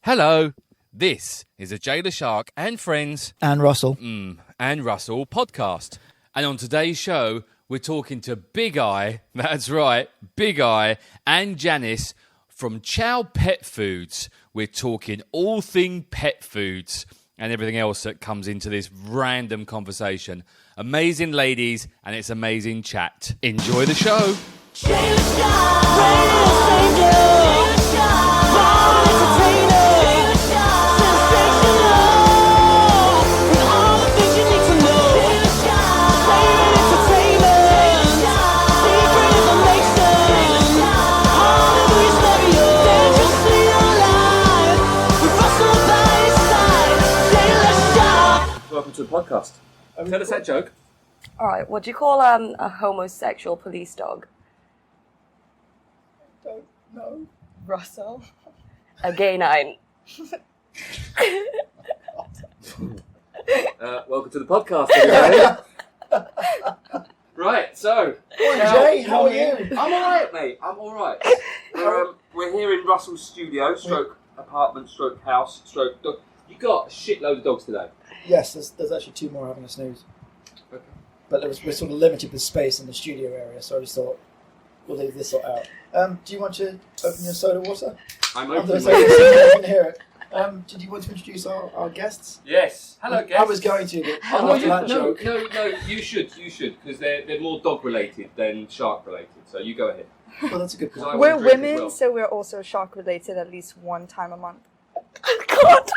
Hello, this is a Jayleshark and Friends And Russell. and Russell podcast. And on today's show, we're talking to Big Eye, that's right, Big Eye and Janice from Chow Pet Foods. We're talking all thing pet foods and everything else that comes into this random conversation. Amazing ladies, and it's amazing chat. Enjoy the show. Welcome to the podcast. Tell us that joke. All right, what do you call a homosexual police dog? Don't know. Russell. A gay nine. Welcome to the podcast, everybody. Right, so. Morning, Jay. How are you? I'm alright, mate. I'm alright. We're here in Russell's studio, stroke apartment, stroke house, stroke dog. You got a shitload of dogs today. Yes, there's actually two more having a snooze. Okay. But we're sort of limited with space in the studio area, so I just thought we'll leave this sort out. Do you want to open your soda water? I'm I opening can hear it. Did you want to introduce our guests? Yes. Hello, guests. I was going to, but Oh, after that no, joke. no, you should, because they're more dog related than shark related. So you go ahead. Well, that's a good 'Cause point. I We're wanna drink as women, well. so we're also shark related at least one time a month. God.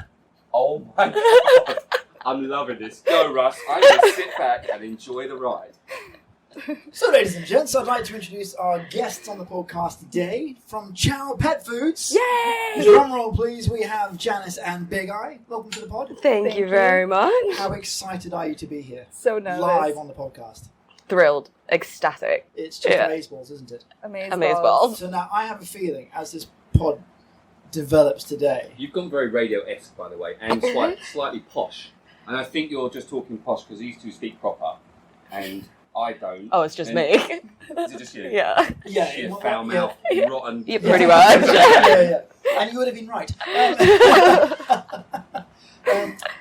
Oh my god. I'm loving this. Go, Russ. I'm going to sit back and enjoy the ride. So, ladies and gents, I'd like to introduce our guests on the podcast today from Chow Pet Foods. Yay! Drum roll, please. We have Janice and Big Eye. Welcome to the pod. Thank you very much. How excited are you to be here? So nervous. Live on the podcast. Thrilled. Ecstatic. It's just Yeah. amazeballs, isn't it? Amazeballs. So now I have a feeling as this pod develops today. You've gone very radio-esque, by the way, and slightly posh. And I think you're just talking posh because these two speak proper, and I don't. Oh, it's just And- me. Is it just you? Yeah. Yeah, Shit, well, foul yeah. mouth, rotten. Yeah, pretty much. yeah. And you would have been right.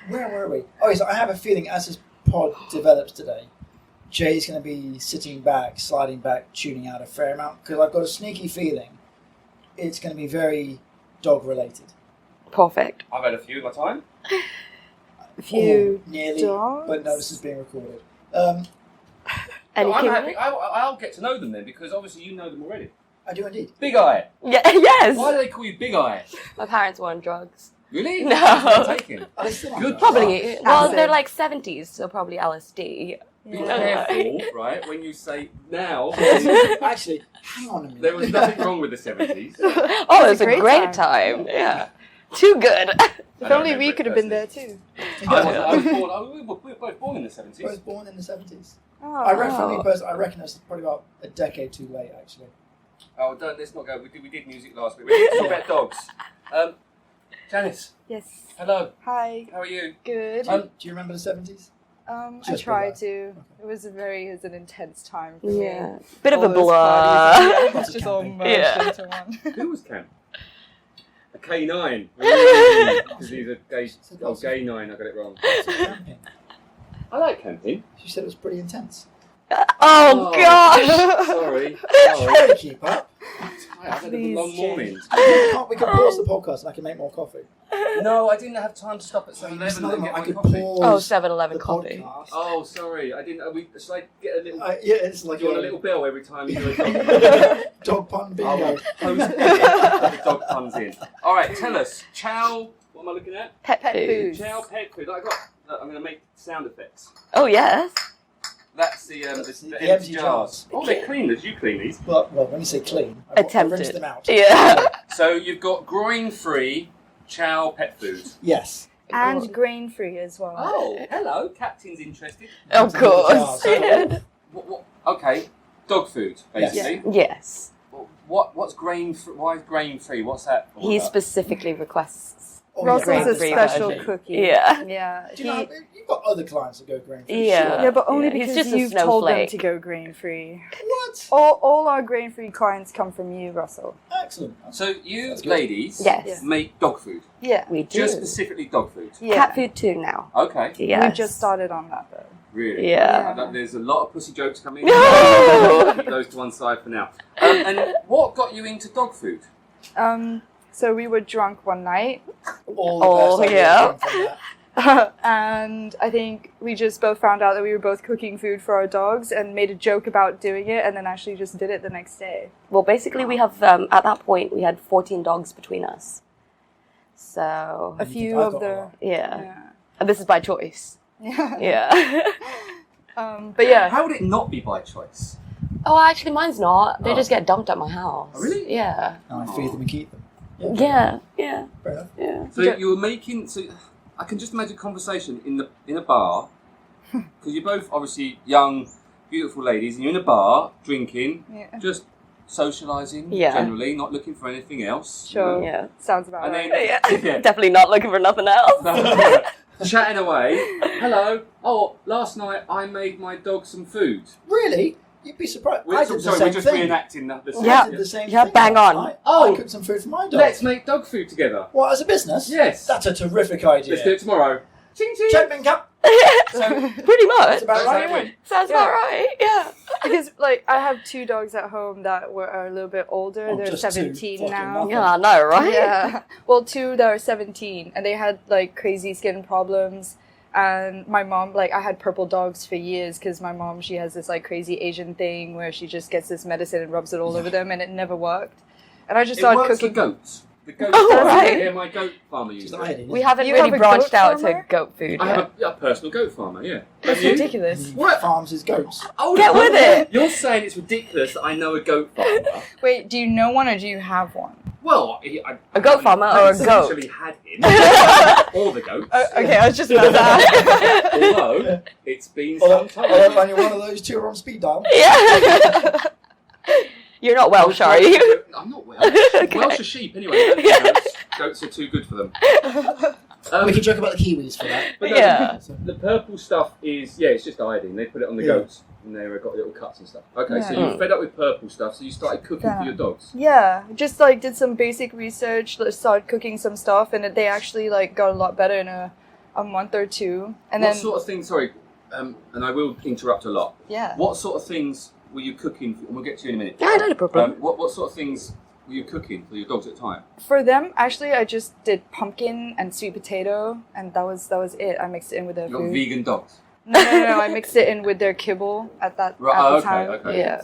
Where were we? Oh, so I have a feeling as this pod develops today, Jay's going to be sitting back, sliding back, tuning out a fair amount because I've got a sneaky feeling it's going to be very dog related. Perfect. I've had a few in my time. A few nearly, dogs? but no, this is being recorded. Any I'm king- happy. I'll get to know them then because obviously you know them already. I do indeed. Big Eye. Yeah, yes. Why do they call you Big Eye? My parents were on drugs. Really? No. What are they taking? Are they still on Good. that? Probably. Well, Acid. they're like 70s, so probably LSD. Be Yeah. careful, right? When you say now, Actually, hang on a minute. there was nothing wrong with the 70s. Oh, it was a great great time. time. Yeah. Too good. If only we could have been there too. I was born. We were both born in the 70s. I was born in the 70s. Oh, I reckon it's probably about a decade too late, actually. Oh, let's not go. We did music last week. We did talk about dogs. Janice, Yes. hello. Hi. How are you? Good. Do you remember the 70s? I Just try relax. to. It was an intense time for me. Yeah. Bit of All a those blur. parties, yeah, Lots it's of just all camping. merged Yeah. into one. Who was Cam? A K9. Because he's a gay 9. I got it wrong. Camping. I like camping. She said it was pretty intense. Oh, gosh. Sorry. Try to keep up. I've had a Please, long Jane. morning. We can pause the podcast and I can make more coffee. No, I didn't have time to stop at 7-Eleven and get I my could coffee. pause Oh, 7-Eleven the coffee. podcast. Oh, sorry. I didn't. Should I get a little? Yeah, it's like Do you want a little bell every time you do a dog? dog pun bingo. I'll post the dog puns in. All right, tell us. Chow. What am I looking at? Pet Pet food. food. Chow pet food. Look, I'm going to make sound effects. Oh, yes. That's the The empty empty jars. jars. Oh, they're clean. Did you clean these? Well, when you say clean, I rinse Attempted. them out. Yeah. So you've got groin-free Chow pet food. Yes. And grain free as well. Oh, hello. Captain's interested. Of course. Jars. What, okay, dog food, basically. Yes. What's grain? Why is grain-free? What's that? all He about? specifically requests Oh, Russell's a Grain-free special version. cookie. Yeah. Yeah. Do you know, you've got other clients that go grain-free. Yeah. Sure. Yeah, but only Yeah, he's because just a you've told them snowflake. to go grain-free. What? All our grain-free clients come from you, Russell. Excellent. So you That's good. ladies Yes. make dog food, Yeah. We do. just specifically dog food. Yeah. Cat food too now. Okay, Yes. We just started on that though. really. Yeah. There's a lot of pussy jokes coming. No! Keep those to one side for now. And what got you into dog food? So we were drunk one night, All the Oh, best ideas yeah. come from that. and I think we just both found out that we were both cooking food for our dogs and made a joke about doing it, and then actually just did it the next day. Well, basically, we have, at that point, we had 14 dogs between us. So, A You few think I've of got a the lot. yeah. And this is by choice. yeah. Yeah. But yeah, How would it not be by choice? Oh, actually, mine's not. They Oh. just get dumped at my house. Oh, really? Yeah. And I feed them and keep them. Yeah. Yeah. Fair enough. Yeah. So you were making. So I can just imagine conversation in a bar because you're both obviously young, beautiful ladies, and you're in a bar drinking, yeah. just socialising Yeah. generally, not looking for anything else. you Sure. know? Yeah. Sounds about And right. then Yeah. Definitely not looking for nothing else. chatting away. Hello. Oh, last night I made my dog some food. Really? You'd be surprised. I did the Sorry, same we're just thing. reenacting that. The Yeah. I did the same Yeah, thing. bang on. I cooked some food for my dog. Let's make dog food together. What, as a business? Yes. That's a terrific idea. Let's do it tomorrow. Ching ching. Check bin cup. So Pretty much. That's about that's right. how it went. Sounds Yeah. about right. Yeah. Because like I have two dogs at home that are a little bit older. Oh, They're just two. 17 Fucking now. nothing. Yeah, I know, right? Yeah. Well, two that are 17, and they had like crazy skin problems. And my mom, like, I had purple dogs for years because my mom, she has this like crazy Asian thing where she just gets this medicine and rubs it all over them, and it never worked. And I just It started works cooking. for goats. The goat Oh, farmer. right. Yeah, my goat farmer uses Just it. iodine, We isn't haven't You really have a branched goat out to farmer? goat food I yet. have a personal goat farmer, yeah. That's Have you? ridiculous. He What? farms his goats. Oh, Get with it. You're saying it's ridiculous that I know a goat farmer. Wait, do you know one or do you have one? Well, A goat farmer or a goat? essentially had him. Or the goat. Okay, I was just about that. Although, it's been Although some time. only one of those two are on speed dial. Yeah. You're not Welsh, are you? I'm not Welsh. Welsh are sheep, anyway. Goats. Goats are too good for them. We can joke about the Kiwis for that. But no, Yeah. the purple stuff is, yeah, it's just iodine. They put it on the Yeah. goats and they've got little cuts and stuff. Okay, so Yeah. you're fed up with purple stuff, so you started cooking for your dogs. Yeah, just like did some basic research, started cooking some stuff, and they actually like got a lot better in a month or two. And What then sort of things, sorry, and I will interrupt a lot. yeah, What sort of things were you cooking? And we'll get to you in a minute. Yeah, no problem. What sort of things were you cooking for your dogs at the time? for them actually I just did pumpkin and sweet potato, and that was it. I mixed it in with their You got food. vegan dogs. No, I mixed it in with their kibble at Right, at the oh, okay, time. okay. Yeah,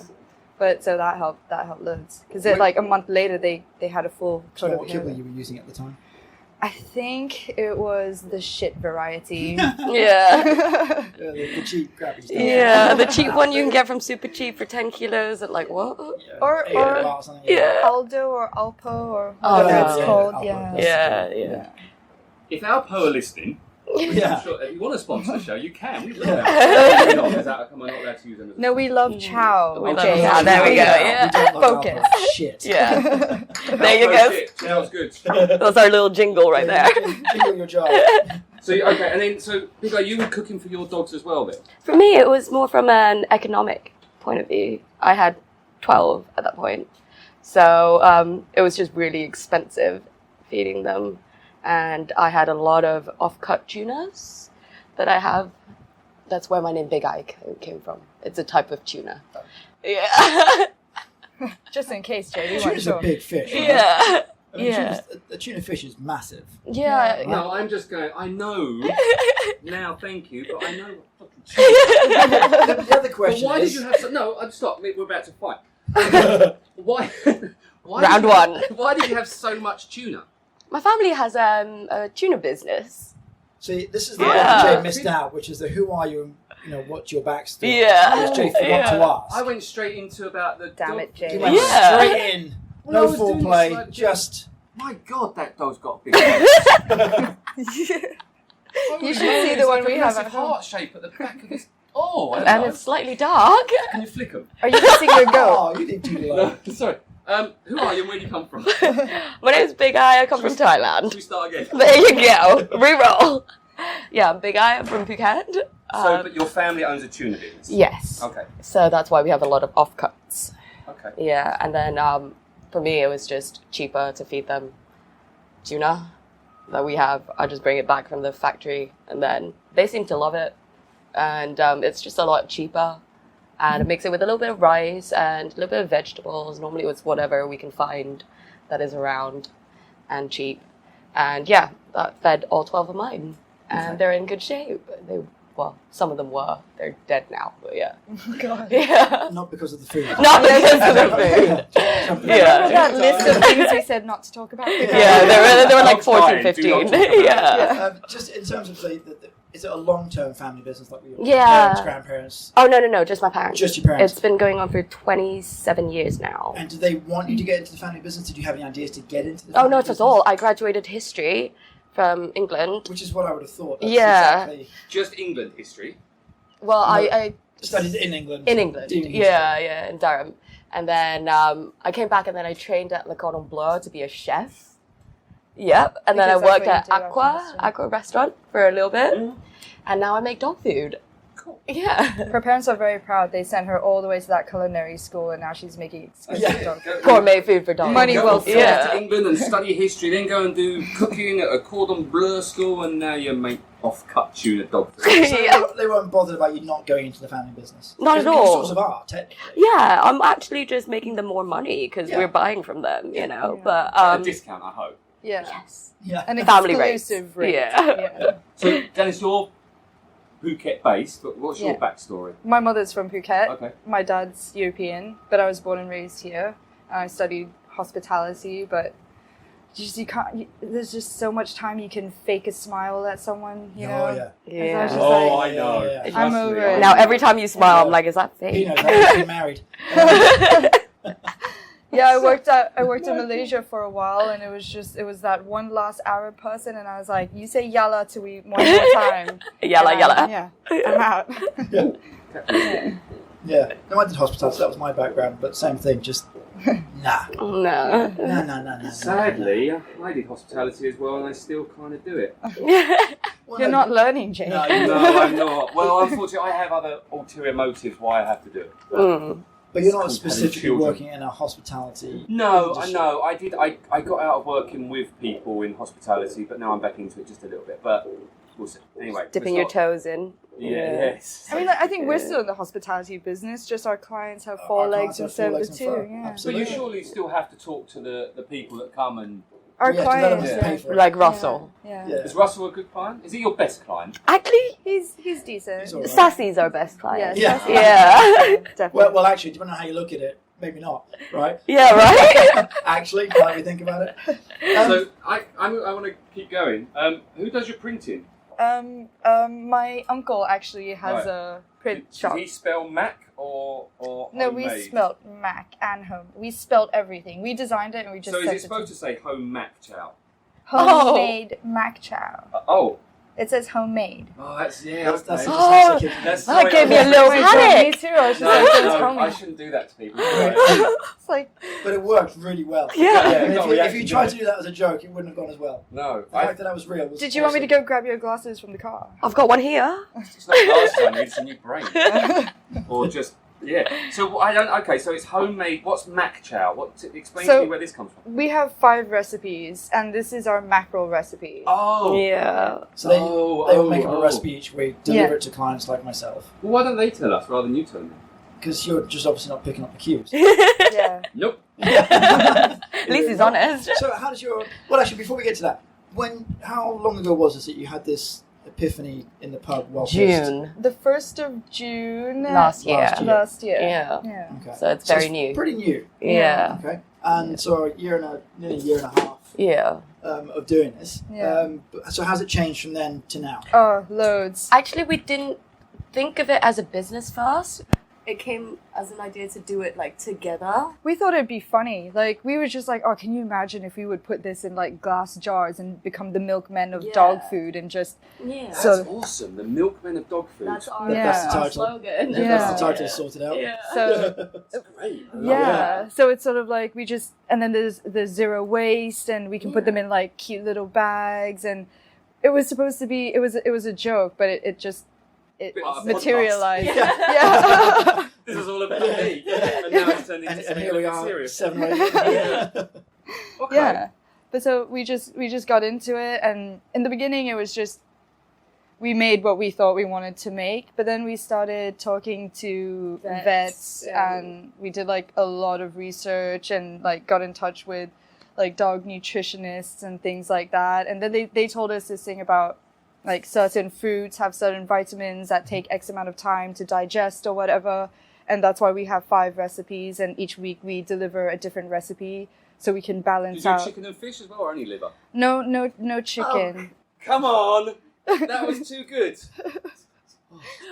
but so that helped loads because like a month later they had a full So sort of what kibble you were using at the time? I think it was the shit variety. Yeah. Yeah, the cheap, crappy stuff. Yeah, the cheap one you can get from Super Cheap for 10 kilos at like what? Yeah, Or- $8 or- or something. Yeah. Aldo or Alpo or Oh, whatever no. it's Yeah, called. Alpo, Yeah. that's- Yeah. If our Poe are listening, Yeah. I'm sure if you want to sponsor the show, you can. We love Yeah. that. Am I not allowed to use them as a No, we love Chow. We love Jay. Chow, there we go, yeah. We don't love Focus. alcohol. Shit. Yeah. There you Oh, go. shit, Smells good. That's our little jingle right there. Jingle your job. So okay, and then so Big Eye, you were cooking for your dogs as well then? For me, it was more from an economic point of view. I had 12 at that point. So it was just really expensive feeding them. And I had a lot of off-cut tunas that I have. That's where my name Big Eye came from. It's a type of tuna. Yeah. Just in case, Jay. We weren't Tuna's a sure. big fish. Right? Yeah. I mean, Yeah. the tuna fish is massive. Yeah. No, I'm just going, I know, now thank you, but I know what fucking tuna. The other But question why is... did you have so, no, stop, we're about to fight. Why, Round did you- one. Why did you have so much tuna? My family has a tuna business. See, this is the Yeah. one Jay missed out, which is the who are you and what's your backstory. Yeah. Which Jay forgot Yeah. to ask. I went straight into about the Damn dog. it, Jay. You went Yeah. straight in. Well, I No was doing foreplay, slightly- just... My God, that dog's got a big head. You should see the one we have massive at home. heart shape at the back of his. Oh, I don't And know. it's slightly dark. Can you flick them? Are you missing your goat? Oh, you did too low. No, sorry. Who are you and where do you come from? My name's Big Eye. I come from Should Thailand. we start again? There you go. Reroll. Yeah, I'm Big Eye. I'm from Phuket. But your family owns a tuna business? Yes. Okay. So that's why we have a lot of offcuts. Okay. Yeah, and then for me, it was just cheaper to feed them tuna that we have. I just bring it back from the factory, and then they seem to love it. And it's just a lot cheaper. And I mix it with a little bit of rice and a little bit of vegetables. Normally it's whatever we can find that is around and cheap. And yeah, that fed all 12 of mine. And they're in good shape. Well, some of them were. They're dead now, but yeah. Oh, God. Yeah. Not because of the food. Not because of the food. Remember that Yeah. list of things we said not to talk about? Yeah, they were like Dogs 14, dying, do 15. not talk about it. Yeah. Just in terms of is it a long-term family business like your Yeah. parents, grandparents? Oh, no, just my parents. Just your parents? It's been going on for 27 years now. And did they want you to get into the family business? Did you have any ideas to get into the Oh, family not business? at all. I graduated history from England. Which is what I would have thought. That's Yeah. Exactly. Just England history? Well, I Studied in England. in England. Doing Yeah, in Durham. And then I came back and then I trained at Le Cordon Bleu to be a chef. Yep. And then I Because that's worked what at you do after this, right? Aqua restaurant for a little bit. Mm. And now I make dog food. Cool. Yeah. Her parents are very proud. They sent her all the way to that culinary school, and now she's making expensive Yeah. dog food. Gourmet food for dogs. Money Go well fly spent. to England and study history, then go and do cooking at a cordon bleu school, and now you make off-cut tuna dog food. So Yeah. they weren't bothered about you not going into the family business? Not at Because all. It's source of art, technically. Yeah, I'm actually just making them more money because Yeah. we're buying from them, you know. Yeah. But At a discount, I hope. Yeah. yes, Yeah. An Family rates. exclusive rate. Yeah. So, Janice, you're Phuket-based, but what's your Yeah. backstory? My mother's from Phuket. Okay. My dad's European, but I was born and raised here. I studied hospitality, but you can't. There's just so much time you can fake a smile at someone. You know. Oh, yeah. yeah. Just Oh, like- I know. Yeah, yeah. Trust I'm me, over I it. Now know. every time you smile, I'm Yeah. like, is that You fake? know, that was married. Yeah, I worked in Malaysia for a while, and it was that one last Arab person, and I was like, you say yalla to me one more time. Yalla, And yalla. Yeah, I'm out. Yeah. No, I did hospitality. That was my background, but same thing. Just nah. No. Sadly, I did hospitality as well, and I still kind of do it. Well, You're no, not learning, Jay. No, No, I'm not. Well, unfortunately, I have other ulterior motives why I have to do it. Mm. But you're not Company specifically children. working in a hospitality. No, I industry. know. I did. I got out of working with people in hospitality, but now I'm back into it just a little bit. But we'll see. Anyway, Dipping let's your not- toes in. Yeah. Yes. I mean, like, I think we're still in the hospitality business. Just our clients have four Our legs clients have instead four of the legs two. and fur. Yeah. But Absolutely. you surely still have to talk to the people that come and. Our Yeah, 'cause they're the ones clients. that Yeah. pay for it. Like Russell. Yeah. Yeah. Is Russell a good client? Is he your best client? Actually, He's decent. He's all right. Sassy's our best client. Yeah. Yeah. Definitely. Well, actually, depending on how you look at it, maybe not, right? Yeah, right? Actually, now you think about it. So I want to keep going. Who does your printing? My uncle actually has Right. a print Did shop. he spell Mac or No, we homemade? spelled Mac and home. We spelled everything. We designed it and we just So is sent it supposed to say home Mac Chow? homemade Mac Chow. Oh. It says homemade. Oh, that's yeah. That's okay. Oh, dyslexic. That's that the gave way me a I- little Me panic. too. I was just No, like, it's no, I homemade. shouldn't do that to people. It's like, But it worked really well. Yeah. Yeah, And got if you reaction, tried didn't to do that as a joke, it wouldn't have gone as well. No, The fact that that was real was did you want me to awesome. go grab your glasses from the car? I've got one here. It's not glasses I need, it's a new brain. Or just So I don't. Okay, so it's homemade. What's Mac Chow? Explain So- to me where this comes from. We have 5 recipes, and this is our mackerel recipe. Oh. Yeah. So they will Oh, make up a oh. recipe each week, deliver Yeah. it to clients like myself. Well, why don't they tell us rather than you tell them? Because you're just obviously not picking up the cues. Yeah. Nope. At least he's honest. So how does your... Well, actually, before we get to that, how long ago was this that you had this epiphany in the pub while pissed? June The 1st of June last year. last year. Yeah. Yeah. Okay. So it's very new. Pretty new. Yeah. Okay. And so nearly a year and a half Yeah. of doing this. Yeah. So how's it changed from then to now? Oh, loads. Actually, we didn't think of it as a business first. it came as an idea to do it like together. We thought it'd be funny. Like, we were just like, oh, can you imagine if we would put this in like glass jars and become the milkmen of dog food and just... Yeah. That's So- awesome. The milkmen of dog food. That's our, That's the our title. slogan. Yeah. That's the title sorted out. Yeah. So, That's great. I love yeah. So it's sort of like we just... And then there's zero waste and we can put them in like cute little bags, and it was supposed to be... It was a joke, but it just... It Bit like a materialized. podcast. Yeah. This is all about me. And now it's turned into And something here a we bit are, serious. 7 or 8. Yeah. Okay. Yeah. But so we just got into it, and in the beginning it was just we made what we thought we wanted to make, but then we started talking to vets and we did like a lot of research and like got in touch with like dog nutritionists and things like that. And then they told us this thing about like certain foods have certain vitamins that take X amount of time to digest or whatever. And that's why we have 5 recipes, and each week we deliver a different recipe so we can Did balance you do out. chicken and fish as well, or only liver? No chicken. Come on! That was too good.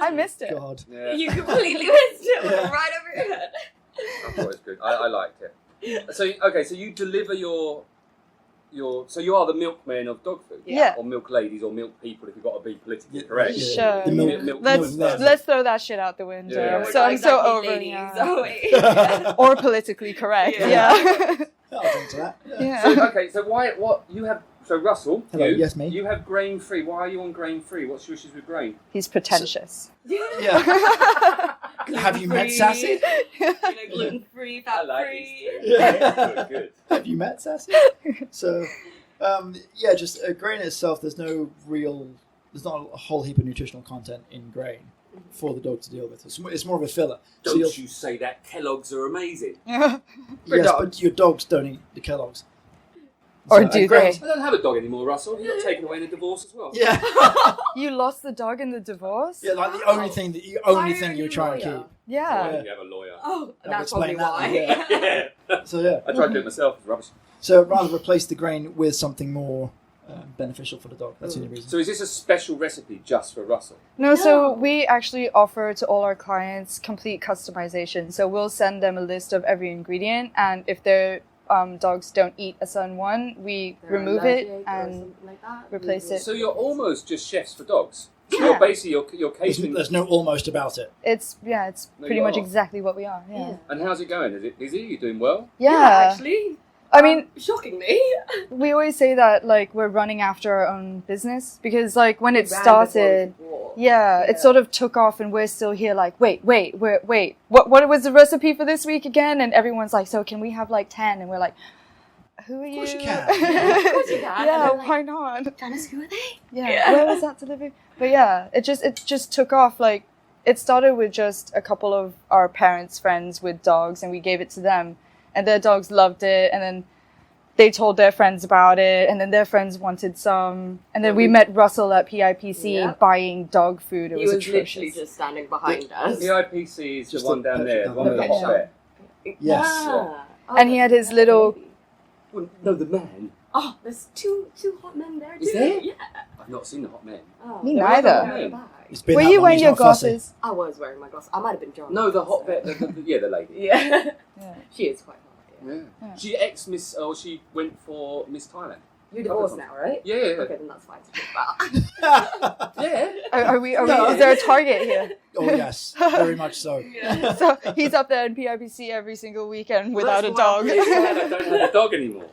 I missed it. God. Yeah. You completely missed it Yeah. right over your head. I thought it was good. I liked it. So so you deliver your so you are the milkmen of dog food, Yeah. or milk ladies, or milk people if you've got to be politically Yeah. correct. Sure. The milk, Milk- Let's milk- let's throw that shit out the window. Yeah. So I'm so over ladies. now. Oh, wait. Or politically correct. Yeah. Yeah. I'll drink to that. Yeah. So okay, so what you have? So Russell, Hello, you, yes, me. You have grain free. Why are you on grain free? What's your issues with grain? He's pretentious. Yeah. Have you met Sassy? Gluten free, fat free. Yeah. Good. Have you met Sassy? So, just grain itself, there's not a whole heap of nutritional content in grain for the dog to deal with. It's more of a filler. So Don't you say that? Kellogg's are amazing. Yeah. yes, but your dogs don't eat the Kellogg's. Or So, do grain- they? I don't have a dog anymore, Russell. You got taken away in a divorce as well. Yeah. You lost the dog in the divorce? Yeah, like the only thing you're trying to keep. Yeah. Why do you have a lawyer? Oh, I'll that's probably explain that why. later. Yeah. So yeah. I tried to do it myself. It's rubbish. So rather replace the grain with something more beneficial for the dog. That's the only reason. So is this a special recipe just for Russell? No, so we actually offer to all our clients complete customization. So we'll send them a list of every ingredient, and if their dogs don't eat a certain one, we They're remove it allergic or and something like that. replace it. So you're almost just chefs for dogs. So Yeah. you're basically you're There's, catering. there's no almost about it. It's No, pretty you much are. exactly what we are. Yeah. And how's it going? Is it busy? You doing well? Yeah. actually. I mean, Shockingly. we always say that like we're running after our own business, because like when it Ran started, before we could walk. yeah, it Yeah. sort of took off, and we're still here like, wait, what was the recipe for this week again? And everyone's like, so can we have like 10? And we're like, who are you? course you can. Of course you can. Yeah, And then, like, why not? Janice, who are they? Yeah, Yeah. where was that delivery? But yeah, it just took off. Like, it started with just a couple of our parents' friends with dogs, and we gave it to them, and their dogs loved it, and then they told their friends about it, and then their friends wanted some, and then we met Russell at PIPC Yep. buying dog food. It He was was literally atrocious. just standing behind us. The IPC is Just the one the down pet there, shop. the one with the The hot pet vet. Yes. Ah. Oh, And he had his little- Well, no, the man. Oh, there's two hot men there too. Is there? Yeah. I've not seen the hot men. Oh, Me there was neither. one there in the back. It's been Were that you long, wearing he's your not fussy. glasses? I was wearing my glasses. I might have been drunk. No, the hot vet. The lady. Yeah. Yeah. She is quite hot. Yeah. Yeah. She ex-Miss, or she went for Miss Thailand. You're divorced now, right? Yeah. Okay, then that's fine to talk about. Yeah. Are we? No. Is there a target here? Oh yes, very much so. Yeah. So he's up there in PIPC every single weekend without a That's why I'm dog. really sad I don't have a dog anymore.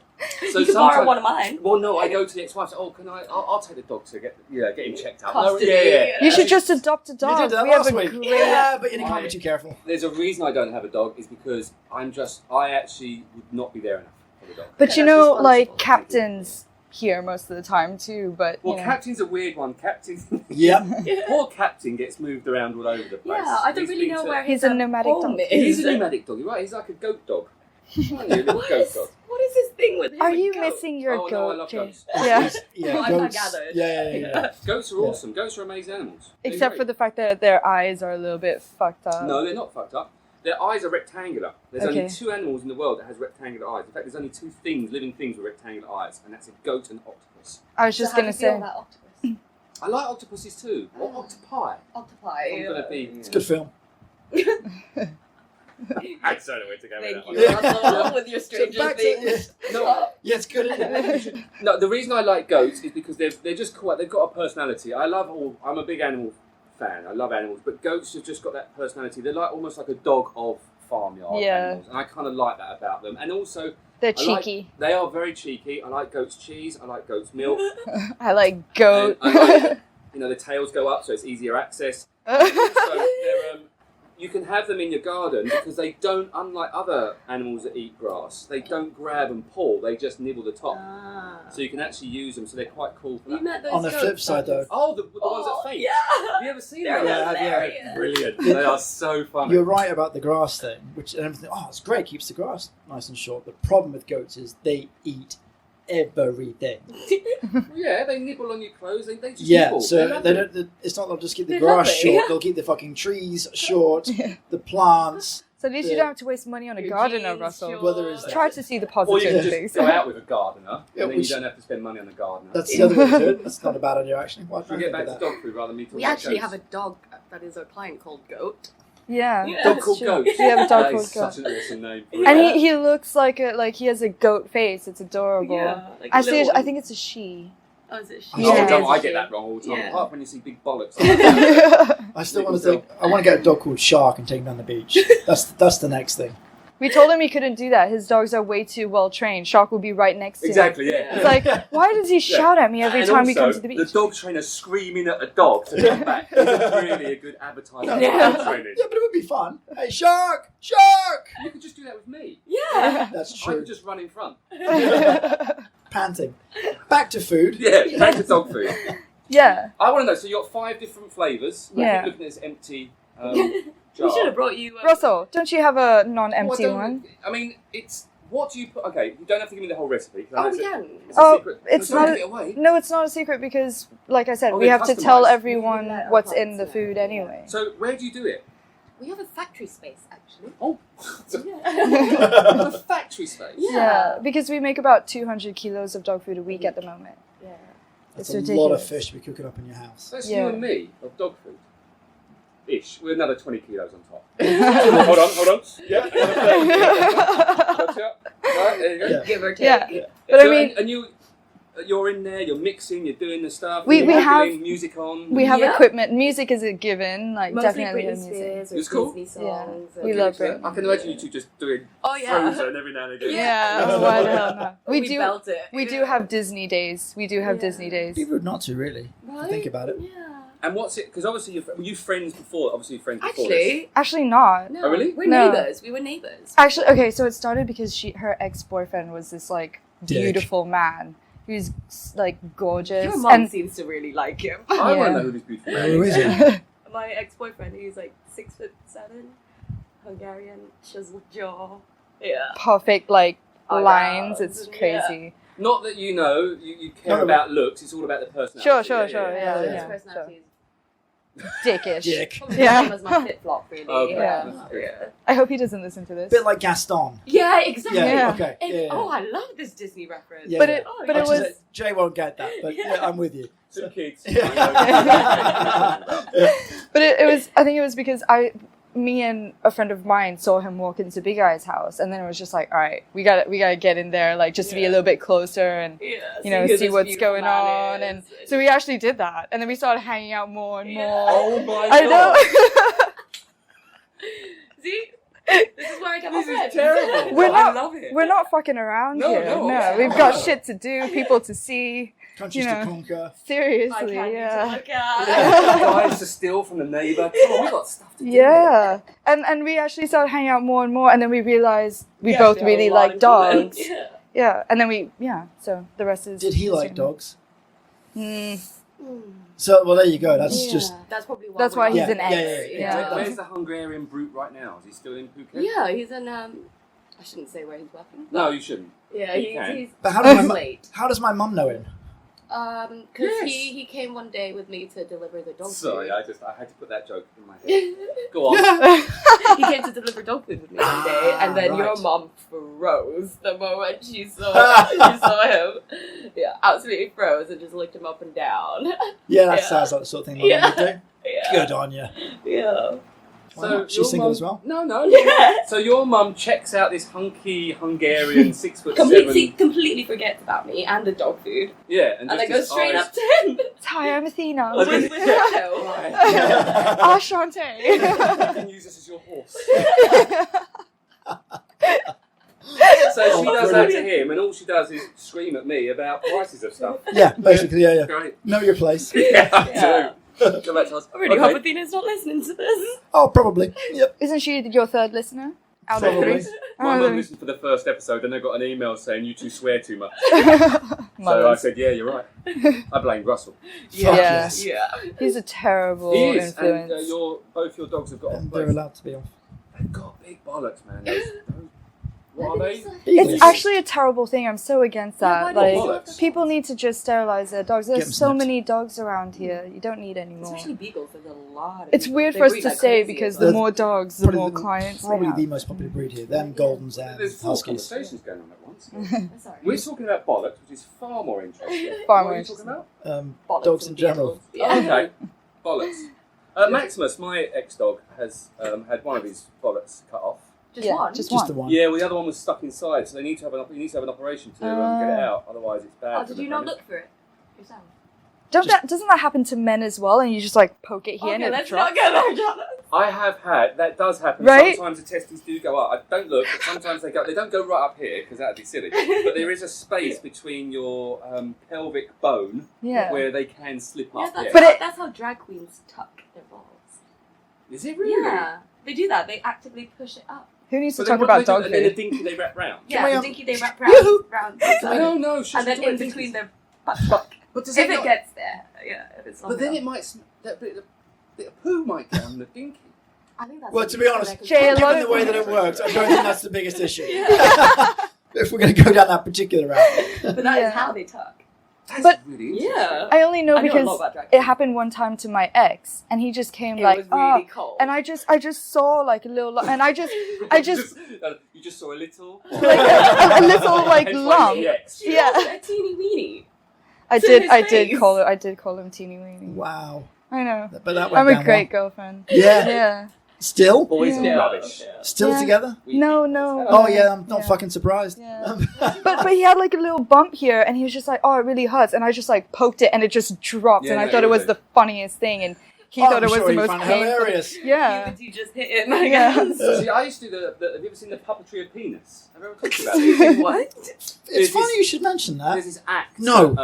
So You can borrow one of mine. Well, no, I go to the ex-wife. Say, oh, can I? I'll take the dog to get him checked out. Custody. You should just adopt a You dog. did that We have last a week. great. Yeah, but you can't I- be too careful. There's a reason I don't have a dog is because I actually would not be there enough for the dog. But Okay, you that's know, responsible. like captains here most of the time too. But Well, you know. Captain's a weird one. Captain, Yep. poor Captain gets moved around all over the place. Yeah, I don't He's really been know to- where He's his a nomadic home dog. is. He's a nomadic dog. You're right. He's like a goat dog. Aren't you? A little What goat is, dog. what is this thing with him Are and you goats? missing your Oh, no, I goat, love Jay? goats. Yeah. Yeah, I goats. gathered. Yeah. Goats are Yeah. awesome. Goats are amazing animals. They're Except great. for the fact that their eyes are a little bit fucked up. No, they're not fucked up. Their eyes are rectangular. There's Okay. only 2 animals in the world that has rectangular eyes. In fact, there's only 2 living things with rectangular eyes, and that's a goat and an octopus. I was So just how do gonna you feel say. about octopus? I like octopuses too. Or octopi. Octopi. I'm gonna be. It's a good film. I don't know where to go Thank with you, that one. Russell, with your stranger back to- things. No, Yeah, it's good, isn't it? no, the reason I like goats is because they're just cool. They've got a personality. I'm a big animal fan. I love animals, but goats have just got that personality. They're like almost like a dog of farmyard animals, and I kind of like that about them. And also, They're I like- cheeky. they are very cheeky. I like goat's cheese. I like goat's milk. I like goat. And I like, the tails go up, so it's easier access. So they're, you can have them in your garden because they don't, unlike other animals that eat grass, they don't grab and pull, they just nibble the top. So you can actually use them, so they're quite cool for You that. met those On the goats, flip side, though, Oh, the ones that faint. Yeah. Have you ever seen They're them? Yeah, I have, yeah. hilarious. Brilliant. They are so funny. you're right about the grass thing, which and everything. Oh, it's great, keeps the grass nice and short. The problem with goats is they eat everything. Well, yeah, they nibble on your clothes. They just Yeah, nibble. so They're they lovely. don't. It's not they'll just keep the They're grass lovely, short. yeah. They'll keep the fucking trees short, the plants. So at least you don't have to waste money on a Your gardener, jeans, Russell. your- Well, there is that. Try to see the Or you positive can just things. go out with a gardener, Yeah, and then you which- don't have to spend money on the gardener. That's the other way to do it. That's not a bad idea, actually. Why Should don't we I get think back of to that? dog food rather than me talking We about actually goats? have a dog that is a client called Goat. Yeah. Yeah. Dog that's called true. Goat. We have a dog That called is Goat. such an awesome name. And he looks like he has a goat face. It's adorable. like I a see. little I one. think it's a she. Oh, is it she? Oh, Oh, Yeah. no, I get that wrong all the time. Yeah. Apart when you see big bollocks. I still want to think. I want to get a dog called Shark and take him down the beach. That's the next thing. We told him he couldn't do that. His dogs are way too well trained. Shark will be right next to him. Exactly, yeah. It's like, why does he shout at me every And time we come also, to the beach? The dog trainer screaming at a dog to come back isn't really a good advertisement for Yeah. dog training. Yeah, but it would be fun. Hey, Shark! Shark! You could just do that with me. Yeah. That's I true. could just run in front. Panting. Back to food. Yeah, back to dog food. Yeah. I want to know, so you got 5 different flavours. Yeah. I keep looking at this empty We should jar. have brought you. Russell, don't you have a Well, non-empty I don't- one? I mean, it's... What do you put... Okay, you don't have to give me the whole recipe. 'cause I Oh, know we it's a- can. It's a Oh, secret. it's Don't not give a- it away. No, it's not a secret because, like I said, Oh, we they're have to tell customised. everyone We let our what's in clients the know. food anyway. So, where do you do it? We have a factory space, actually. Oh, Yeah. the factory space. Yeah, because we make about 200 kilos of dog food a week at the moment. Yeah. That's It's a ridiculous. lot of fish to be cooking up in your house. That's Yeah. you and me of dog food. Ish. With another 20 kilos on top. hold on. Yeah, another 30 kilos. Gotcha. Right, there you go. Yeah. Give or take. Yeah. But I So, mean, and you're in there, you're mixing, you're doing the stuff, We- you're we have- giggling, music on. we have Yeah. equipment. Music is a given, like Mostly definitely Britney music. Spears or It's cool. Disney Yeah. songs. We or- love So Britney. I can imagine you two just doing Oh, yeah. Frozen every now and again. Yeah, oh, why the hell not? We We do. belt it. We do Yeah. have Disney days. We do have Yeah. Disney days. Be rude not to, really. If you think about it. Yeah. And what's it? Because obviously were you friends before? Obviously friends before this. Actually, Actually, not. no. Oh, really? We're No. neighbours. We were neighbours. Actually, okay. So it started because her ex-boyfriend was this like Dick. beautiful man. He was like gorgeous. Your mum and seems to really like him. I want Yeah. to know who this beautiful man Who is. is it? My ex-boyfriend, he's like 6'7", Hungarian, chiseled jaw. Yeah. perfect like Eyebrows, lines. It's yeah. crazy. Not that you know, you care No. about looks, it's all about the personality. Sure, yeah, His yeah. personality is Dickish. Dick. probably Yeah. the same as my flip-flop, really. Okay, Yeah. that's good. Yeah. I hope he doesn't listen to this. Bit like Gaston. Yeah, exactly. Yeah, Yeah. okay. And- Yeah, yeah. Oh, I love this Disney reference. Yeah, But yeah. it, Oh, but yeah. it Actually, was. Jay won't get that, but yeah, I'm with you. Two kids. But it was. I think it was because me and a friend of mine saw him walk into Big Eye's house, and then it was just like, all right, we gotta get in there, like just to be a Yeah. little bit closer and Yeah, you know who see this what's beautiful going man on. And is. so we actually did that, and then we started hanging out more and Yeah. more. Oh my I god. know. See? This is where I get my This is friends. terrible. We're I not- love it. We're not fucking around No, here. no. No, we've got shit to do, people to see. Countries You know. to conquer. Seriously, I yeah. can't look at. Guys to steal from the neighbour. Come on, we got stuff to do. Yeah, and we actually started hanging out more and more, and then we realized we Yeah, both we have really a lot like in common. dogs. Yeah. Yeah, and then so the rest is. Did he like history. dogs? Mm, So, well, there you go. That's Yeah. just. That's probably why. That's we're why not he's an together. ex. Yeah. Where's the Hungarian brute right now? Is he still in Phuket? Yeah, he's in. I shouldn't say where he's working. No, you shouldn't. Yeah, You can. he's But how does my late. how does my mum know him? Because Yes. he came one day with me to deliver the dog Sorry, food. I had to put that joke in my head. Go on. He came to deliver dog food with me one day, and then your Right. mum froze the moment she saw him. Yeah, absolutely froze and just looked him up and down. Yeah, that Yeah. sounds like the sort of thing my Yeah. mum would do. Yeah. Good on you. Yeah. So She's your single mum- as well. No. Yeah. So your mum checks out this hunky Hungarian 6'7". Completely forgets about me and the dog food. Yeah, And just then goes his straight eyes- up to him. Hi, I'm Athena. I was With gonna- her tail. Right. Ashante. You can use this as your horse. So she does that to him, and all she does is scream at me about prices of stuff. Yeah, basically, yeah. Great. Know your place. Yeah, Yeah. do. Go back to us. I really Okay. hope Athena's not listening to this. Oh, probably. Yep. Isn't she your third listener? Out of Probably. three? My Oh. mum listened for the first episode, and I got an email saying you two swear too much. So I Mothers. said, yeah, you're right. I blamed Russell. Fuck Yeah. yes. Yeah. He's a terrible He is, influence. and both your dogs have got off And they're place. allowed to be off. They've got big bollocks, man. Those, what are they? It's actually a terrible thing. I'm so against that. why do you Like, have to- people need to just sterilize their dogs. Get 'em There's so snipped. many dogs around here. You don't need any more. Especially beagles, there's a lot of It's beagles. weird They for us breed to like say crazy because as the well. more dogs, the Probably more clients we Probably have. the most popular breed here. Them, Goldens, and There's four Huskies. conversations going on at once. I'm sorry. We're talking about bollocks, which is far more interesting. Far What more are you talking about? Bollocks Dogs in and general. beagles. Yeah. Okay, bollocks. Maximus, my ex-dog, has had one of his bollocks cut off. Just Yeah, one. just Just one. the one. Yeah, well, the other one was stuck inside, so they need to have an operation to get it out. Otherwise, it's bad. Oh, for did the you not pregnant. look for it yourself? Doesn't that happen to men as well? And you just like poke it here and Okay, it let's drops? not go there, Jonathan. I have had that does happen. Right? Sometimes the testes do go up. I don't look, but sometimes they go. They don't go right up here because that'd be silly. But there is a space between your pelvic bone Yeah. where they can slip Yeah, up. that's, Yeah. But how, that's how drag queens tuck their balls. Is it really? Yeah, they do that. They actively push it up. Who needs to But then talk what do about they do? dog And then the food? dinky they wrap round. Yeah, we, the um, dinky they wrap Yoo-hoo! round No, and then in between their butt. But does If it it not- gets there, yeah, if it's long But then enough. it might that bit of poo might get on the dinky. I think that's Well, what to you be said, honest, like, Jay, a lot given of- the way that it works, I don't think that's the biggest issue. Yeah. If we're going to go down that particular route. But that is Yeah. how they tuck. That's But- really interesting. Yeah. I only know I know a because lot about drag it queens. happened one time to my ex, and he just came It like, was really cold. and I just saw like a little, and I just You just saw a little, like a little like Hence why lump. he's the ex. She Yeah. was a teeny weeny. I To did his face. I did call him teeny weeny. Wow. I know. But that went I'm a down great girlfriend. well. Yeah. Yeah. Still? Boys Yeah. are rubbish. Still Yeah. together? No, no. Oh, yeah, I'm not Yeah. fucking surprised. Yeah. But he had like a little bump here, and he was just like, "Oh, it really hurts," and I just like poked it, and it just dropped, Yeah, and I no, thought it was it the funniest thing, and he Oh, thought I'm it was sure the he most found it painful. hilarious. Yeah. You just hit it, I Yeah. guess. See, I used to do have you ever seen the puppetry of penis? Have you ever talked about this? What? It's There's funny this- you should mention that. There's this act No.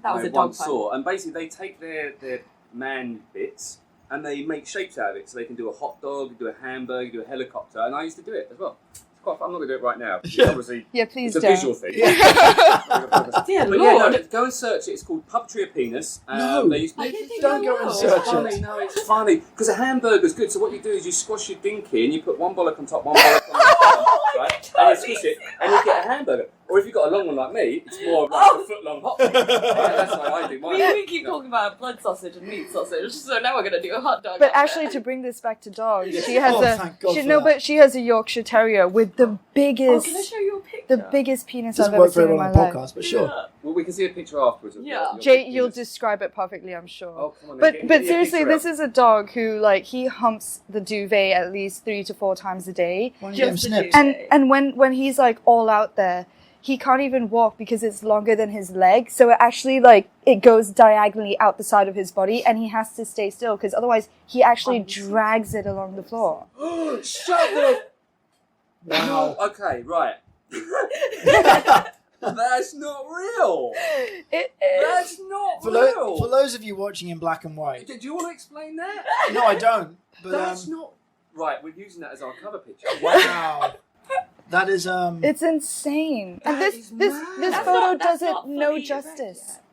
That was I a dog once pun. saw, and basically they take their man bits and they make shapes out of it. So they can do a hot dog, do a hamburger, do a helicopter, and I used to do it as well. It's quite fun. I'm not going to do it right now. Because Yeah. obviously, Yeah, please it's a don't. visual thing. Dear But yeah, Lord. no, go and search it. It's called Puppetry of Penis. No. They used to I didn't think Don't I go and will. It's search funny, it. no, it's funny. Because a hamburger's good, so what you do is you squash your dinky and you put one bollock on top, one bollock on the bottom, right? And you squish it, and you get a hamburger. Or if you've got a long one like me, it's more of like a foot-long hot dog. Right, that's why I do mine. We keep talking about blood sausage and meat sausage, so now we're going to do a hot dog. But on actually, it. to bring this back to dogs, Yes. she has Oh, thank God for that. but she has a Yorkshire Terrier with the Oh, biggest, can I show you a picture? the biggest penis Doesn't I've ever work seen very in well my on a life. podcast, but sure. Yeah. Well, we can see a picture afterwards. Of Yeah. your Jay, big you'll penis. describe it perfectly, I'm sure. Oh, come on, But get me a seriously, picture this up. is a dog who like he humps the duvet at least 3 to 4 times a day, Why don't you get him Just to snipped? do- and when he's like all out there, he can't even walk because it's longer than his leg. So it actually like it goes diagonally out the side of his body, and he has to stay still because otherwise he actually drags it along the floor. Shut the... Wow. Okay, right. That's not real. It That's not For real. those of you watching in black and white, Did you want to explain that? no, I don't. But That's not... Right, we're using that as our cover picture. wow, that is It's insane, and That this is this mad. this That's photo that's does it not no fully justice. erect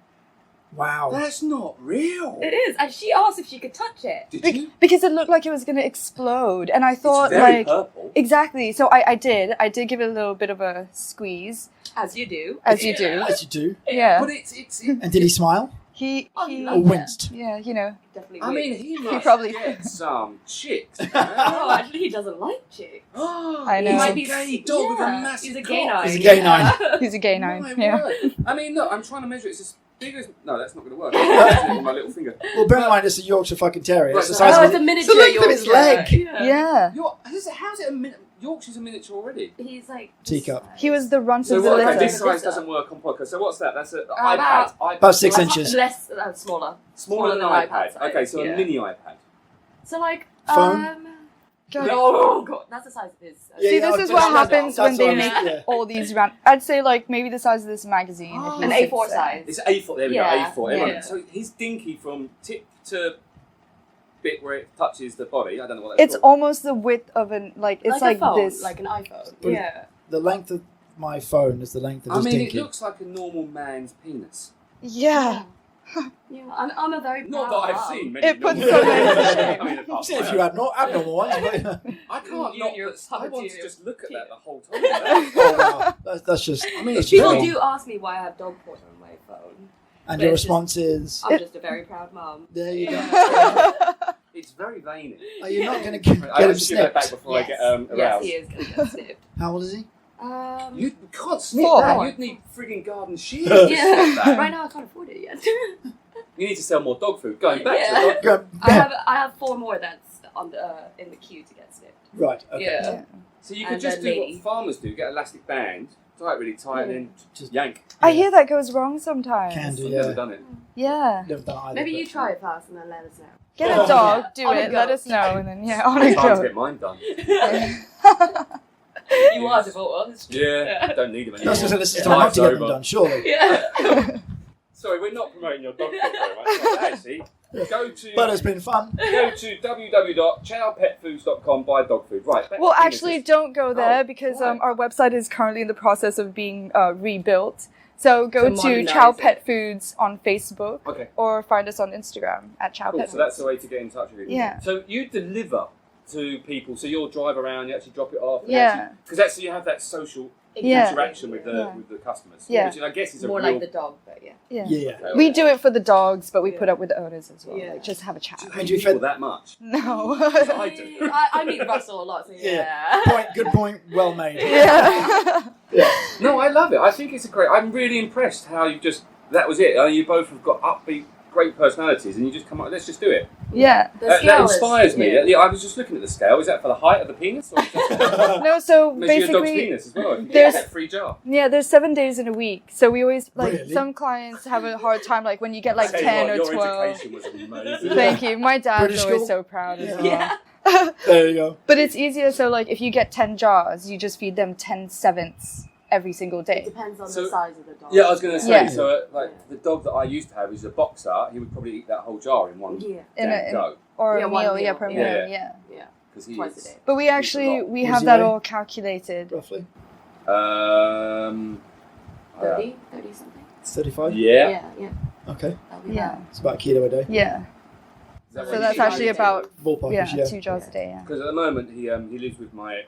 wow. That's not real. yet. It is, and she asked if she could touch it. Did you? Because it looked like it was gonna explode, and I thought it's very like purple. exactly. So I did give it a little bit of a squeeze, As you do. as you do. As you do. Yeah, But it's And did he smile he Oh, you or love winced? yeah, you know. Definitely. I mean, he must probably- get some chicks. Oh, actually, he doesn't like chicks. I know. He's Might a be- gay dog with a Yeah, massive he's a gay cock. nine. He's a gay nine. He's a gay nine. My Yeah. word. I mean, look, I'm trying to measure it. It's just Big as... No, that's not going to work. I'm it with my little finger. Well, bear in mind it's a Yorkshire fucking Terrier. It's the Right, size Oh, of it's a the miniature length of his Yorkshire. leg. Yeah. How's it a miniature? Yorkshire's a miniature already. He's like Teacup. He was the runt So of the what? Okay, litter. this size doesn't work on podcast. So what's that? That's an About- iPad. About 6 inches. less smaller. Smaller than an iPad. size. Okay, so Yeah. a mini iPad. So like Phone? oh god, that's the size of his. Yeah, See, yeah, this is that's- what that's- happens that's when what they I was- make yeah. all these round. I'd say like maybe the size of this magazine. if you An sit A4 there. size. It's A4. There we Yeah. go. A4. Everyone- Yeah. So he's dinky from tip to bit where it touches the body. I don't know what that's It's called. almost the width of an like it's like like a phone, this. like an iPhone. But- Yeah. The length of my phone is the length of I his mean, dinky. it looks like a normal man's penis. Yeah. Yeah, I'm a very Not proud that I've mum. seen many. It puts normal so many men. to shame. I mean, apart I've seen a from few my abnormal ones, but own. I can't You not. and your I want to puppet just look at kid. that the whole time. oh wow, that's just. I mean, that's People wrong. do ask me why I have dog porn on my phone. And but your it's just- response is, I'm just a very proud mum. there you go. Yeah. It's very veiny. Are you not going to get I him have to give that back snipped? before I get Yes, aroused. he is going to get snipped. How old is he? You can't snip Four. that. You'd need frigging garden shears to Yeah, snip that. right now I can't afford it yet. You need to sell more dog food. Going back to Yeah. the dog Go, I have 4 more that's on the in the queue to get snipped. right. Okay. Yeah. So you could And just then do what me. farmers do, get an elastic band, tie it really tight, and then Just- yank. I hear that goes wrong sometimes. Can do. I've Yeah. never done it. Yeah. Never done either. Maybe but- you try it first and then let us know. Get Oh, a dog, yeah. do On a it, let goat. us know, and then on I'm a trying to go. get mine done. You are divorced. Yeah, I don't need them I anymore. was going to say, this is Yeah. time not Life's to get them over. done, surely. Yeah. Sorry, we're not promoting your dog food very much. Actually, go to But it's been fun. go to www.chowpetfoods.com, buy dog food. Right. back Well, to actually, penises. don't go there Oh, because why? our website is currently in the process of being rebuilt. So go To to modernize Chow it. Pet Foods on Facebook Okay. or find us on Instagram at Chow Cool. Pet So that's Foods. the way to get in touch with you. Yeah. So you deliver to people. So you'll drive around, you actually drop it off. Yeah. Because that's so you have that social Yeah. interaction with the Yeah. with the customers. Yeah. Which I guess is a More real. like the dog, but yeah. Yeah. Yeah. We do it for the dogs, but we put up with the owners as well. Yeah. Like, just have a chat. Do you And hate you people fed- that much? No. I do. I meet Russell a lot, so yeah. Good point. Well made. yeah. No, I love it. I think it's a great. I'm really impressed how you just. That was it. You both have got upbeat, great personalities, and you just come up. Let's just do it. Yeah. The That scale is- inspires me. yeah. Yeah, I was just looking at the scale. Is that for the height of the penis? Or is that No, so measure your dog's basically, penis as well? If you there's- get that free jar. yeah, there's 7 days in a week. So we always, like, Really? some clients have a hard time, like, when you get, like, Tell you 10 what, or your 12. education was amazing. Thank you. My dad's British always school? so proud as Yeah. well. Yeah. There you go. But it's easier, so, like, if you get 10 jars, you just feed them 10 sevenths every single It day. depends on So- the size of the dog. Yeah, I was going to say. Yeah. So, the dog that I used to have is a boxer. He would probably eat that whole jar in one Yeah. In damn a- go Or Yeah, a one meal, meal, yeah, per yeah. meal, Yeah. yeah. Yeah. because he Twice a is. day. But we Eats a actually, lot. we What have does he that weigh? all calculated. Roughly. 30 something. It's 35. Yeah. Yeah. Okay. That'll be Yeah. It's about a kilo a day. Yeah. Is that So what that's you actually do? about, Ballpark. yeah, 2 jars a day, yeah. Because at the moment he lives with my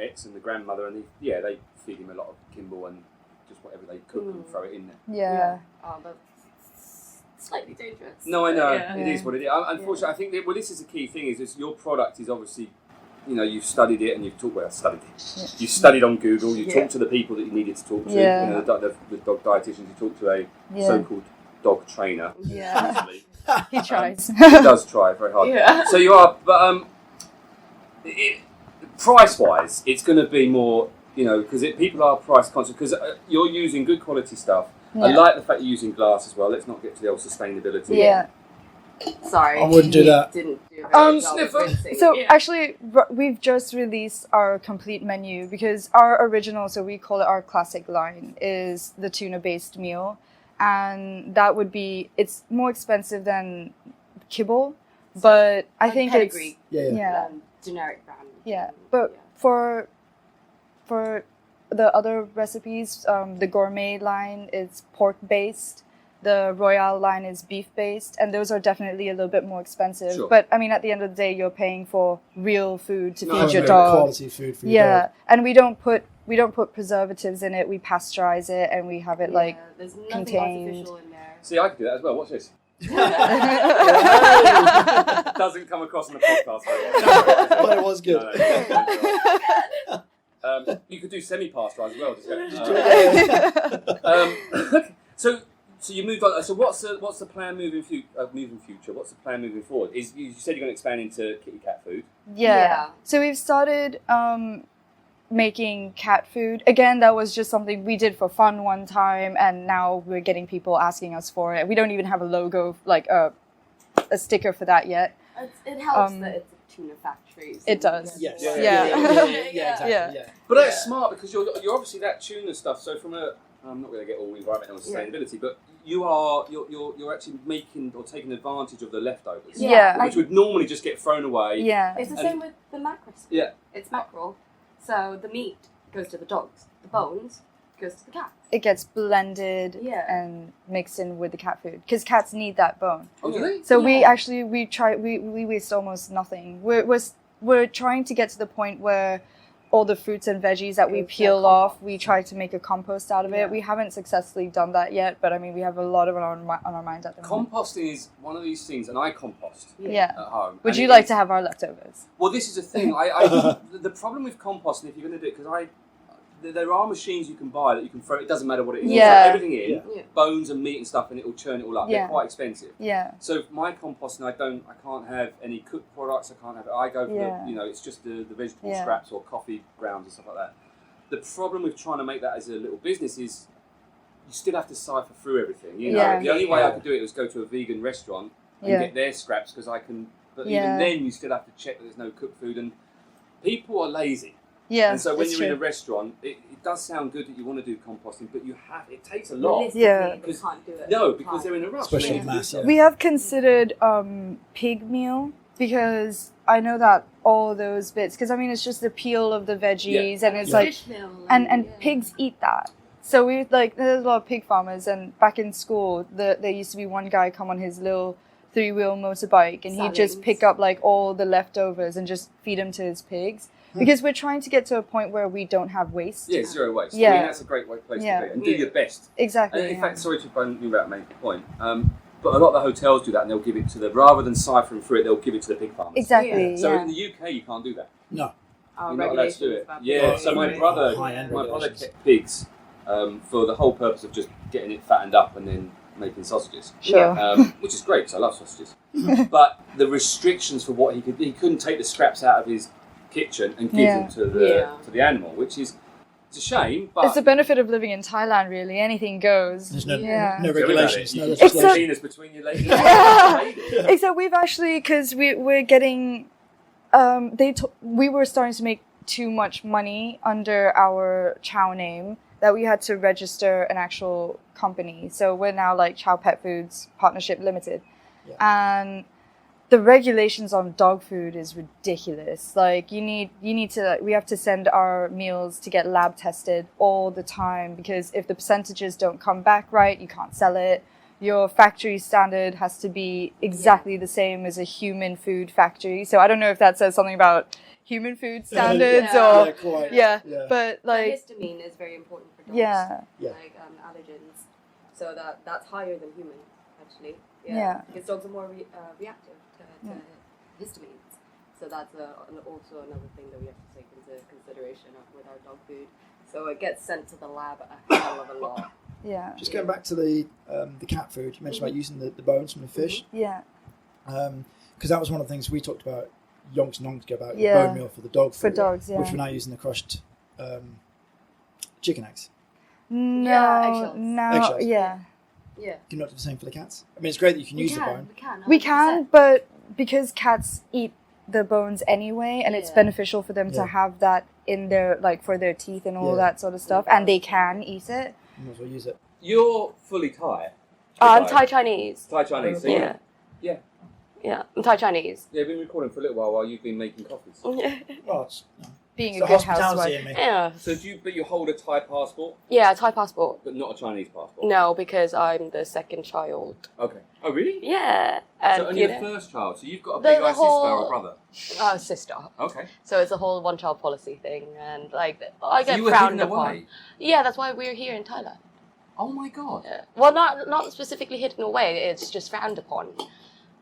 ex and the grandmother, and they feed him a lot of Kimble and just whatever they cook and throw it in there. Yeah. Oh, but slightly dangerous. No, I know Yeah. it is what it is. Unfortunately, I think that, this is the key thing: is your product is obviously, you've studied it and you've talked. Well, studied it. Yeah. You studied on Google. You Yeah. talked to the people that you needed to talk to. Yeah. The dog dietitians. You talked to a Yeah. so-called dog trainer. Yeah. Usually. He tries. He does try very hard. Yeah. So you are, but price-wise, it's going to be more, because people are price conscious. Because you're using good quality stuff. I Yeah. like the fact you're using glass as well. Let's not get to the old sustainability. Yeah. Sorry. I wouldn't do we that. Didn't do a very good job of Sniffer. rinsing. So Yeah. actually, we've just released our complete menu because our original, so we call it our classic line, is the tuna-based meal, and that would be, it's more expensive than kibble, but I Like think pedigree. Yeah. yeah, Generic brand. yeah. But for the other recipes, the gourmet line is pork-based. The Royale line is beef-based, and those are definitely a little bit more expensive. Sure. But I mean, at the end of the day, you're paying for real food to No, feed Homemade your Homemade dog. Quality food for your Yeah, dog. and we don't put preservatives in it. We pasteurize it, and we have it like there's nothing contained. artificial in there. See, I could do that as well. Watch this. Doesn't come across in the podcast very well. But it was good. You could do semi-pasteurized as well. Just go, Just do it. so you moved on. So what's the plan moving future? What's the plan moving forward? You said you're going to expand into kitty cat food. Yeah. So we've started making cat food. Again, that was just something we did for fun one time, and now we're getting people asking us for it. We don't even have a logo, like a sticker for that yet. It helps that it's a tuna factory. So It does. Yes. Yeah. Exactly. Yeah. Yeah. But that's smart because you're obviously that tuna stuff. So from I'm not going to get all environmental sustainability, but you're actually making or taking advantage of the leftovers. Yeah. Which would normally just get thrown away. Yeah. It's the same with the mackerel. Yeah. It's mackerel. So the meat goes to the dogs. The bones goes to the cats. It gets blended and mixed in with the cat food because cats need that bone. Oh, do they? So we waste almost nothing. We're trying to get to the point where all the fruits and veggies that we peel off, we try to make a compost out of it. We haven't successfully done that yet, but I mean, we have a lot of it on our minds at the moment. Composting is one of these things, and I compost Yeah. at home. Would and you like to have our leftovers? Well, this is a thing. The problem with composting, if you're going to do it, because there are machines you can buy that you can throw. It doesn't matter what it is. You Yeah. throw everything in, Yeah. bones and meat and stuff, and it will churn it all up. Yeah. They're quite expensive. Yeah. So my composting, I can't have any cooked products. I go for it's just the vegetable scraps or coffee grounds and stuff like that. The problem with trying to make that as a little business is you still have to cipher through everything. You know, Yeah. the only way I could do it was go to a vegan restaurant and get their scraps because I can. But even then, you still have to check that there's no cooked food, and people are lazy. Yeah. And so when it's you're in a true. restaurant, it does sound good that you want to do composting, but it takes a lot. Yeah. You can't do it. No, because they're in a rush. Especially Yeah. mass. Yeah. We have considered pig meal because I know that all those bits, because I mean it's just the peel of the veggies and it's like Fish meal and pigs eat that. So we there's a lot of pig farmers, and back in school there used to be one guy come on his little 3-wheel motorbike and he'd just pick up like all the leftovers and just feed them to his pigs. Because we're trying to get to a point where we don't have waste. Yeah, zero waste. Yeah. I mean, that's a great place to be. And do your best. Exactly. And in fact, sorry to bring you back, make the point. But a lot of the hotels do that, and they'll give it to rather than siphon through it, they'll give it to the pig farmers. Exactly. So yeah. in the UK, you can't do that. No. You're not allowed to do it. regulations Yeah. So my brother kept pigs for the whole purpose of just getting it fattened up and then making sausages. Sure. Which is great, because I love sausages. But the restrictions for what he couldn't take the scraps out of his kitchen and give them to the animal, which is it's a shame. But It's the benefit of living in Thailand, really. Anything goes. There's no Yeah. no regulations. No Except legislation. penis between your legs. Except we've actually, because we're getting, we were starting to make too much money under our Chow name that we had to register an actual company. So we're now like Chow Pet Foods Partnership Limited. And the regulations on dog food is ridiculous. Like we have to send our meals to get lab tested all the time, because if the percentages don't come back right, you can't sell it. Your factory standard has to be exactly the same as a human food factory. So I don't know if that says something about human food standards or quite. but like histamine is very important for dogs. Yeah. Like allergens, so that's higher than human actually. Yeah. Because dogs are more reactive to histamines, so that's also another thing that we have to take into consideration with our dog food. So it gets sent to the lab a hell of a lot. Yeah. Just going back to the cat food, you mentioned about using the bones from the fish. Yeah. Because that was one of the things we talked about yonks and yonks ago about Yeah. bone meal for the dog For food, dogs, yeah. which we're now using the crushed chicken eggs. No, Eggshells. yeah. Yeah. Can you not do the same for the cats? I mean, it's great that you can use the bone. We can, but because cats eat the bones anyway, and it's Yeah. beneficial for them Yeah. to have that in their, like, for their teeth and all Yeah. that sort of stuff, and they can eat it. You might as well use it. You're fully Thai. I'm Thai Chinese. Thai Chinese. So Yeah. Yeah. Yeah, I'm Thai Chinese. They've been recording for a little while you've been making coffees. Well, it's Being the a good hospitality housewife. in me. Yeah. So but you hold a Thai passport, Yeah, Thai passport. but not a Chinese passport. No, because I'm the second child. Okay. Oh really? Yeah. And So only you the know, first child. So you've got a The big eye sister whole- or brother. sister. Okay. So it's a whole one-child policy thing, and like I So get you were frowned hidden upon. away. Yeah, that's why we're here in Thailand. Oh my god. Yeah. Well, not specifically hidden away. It's just frowned upon.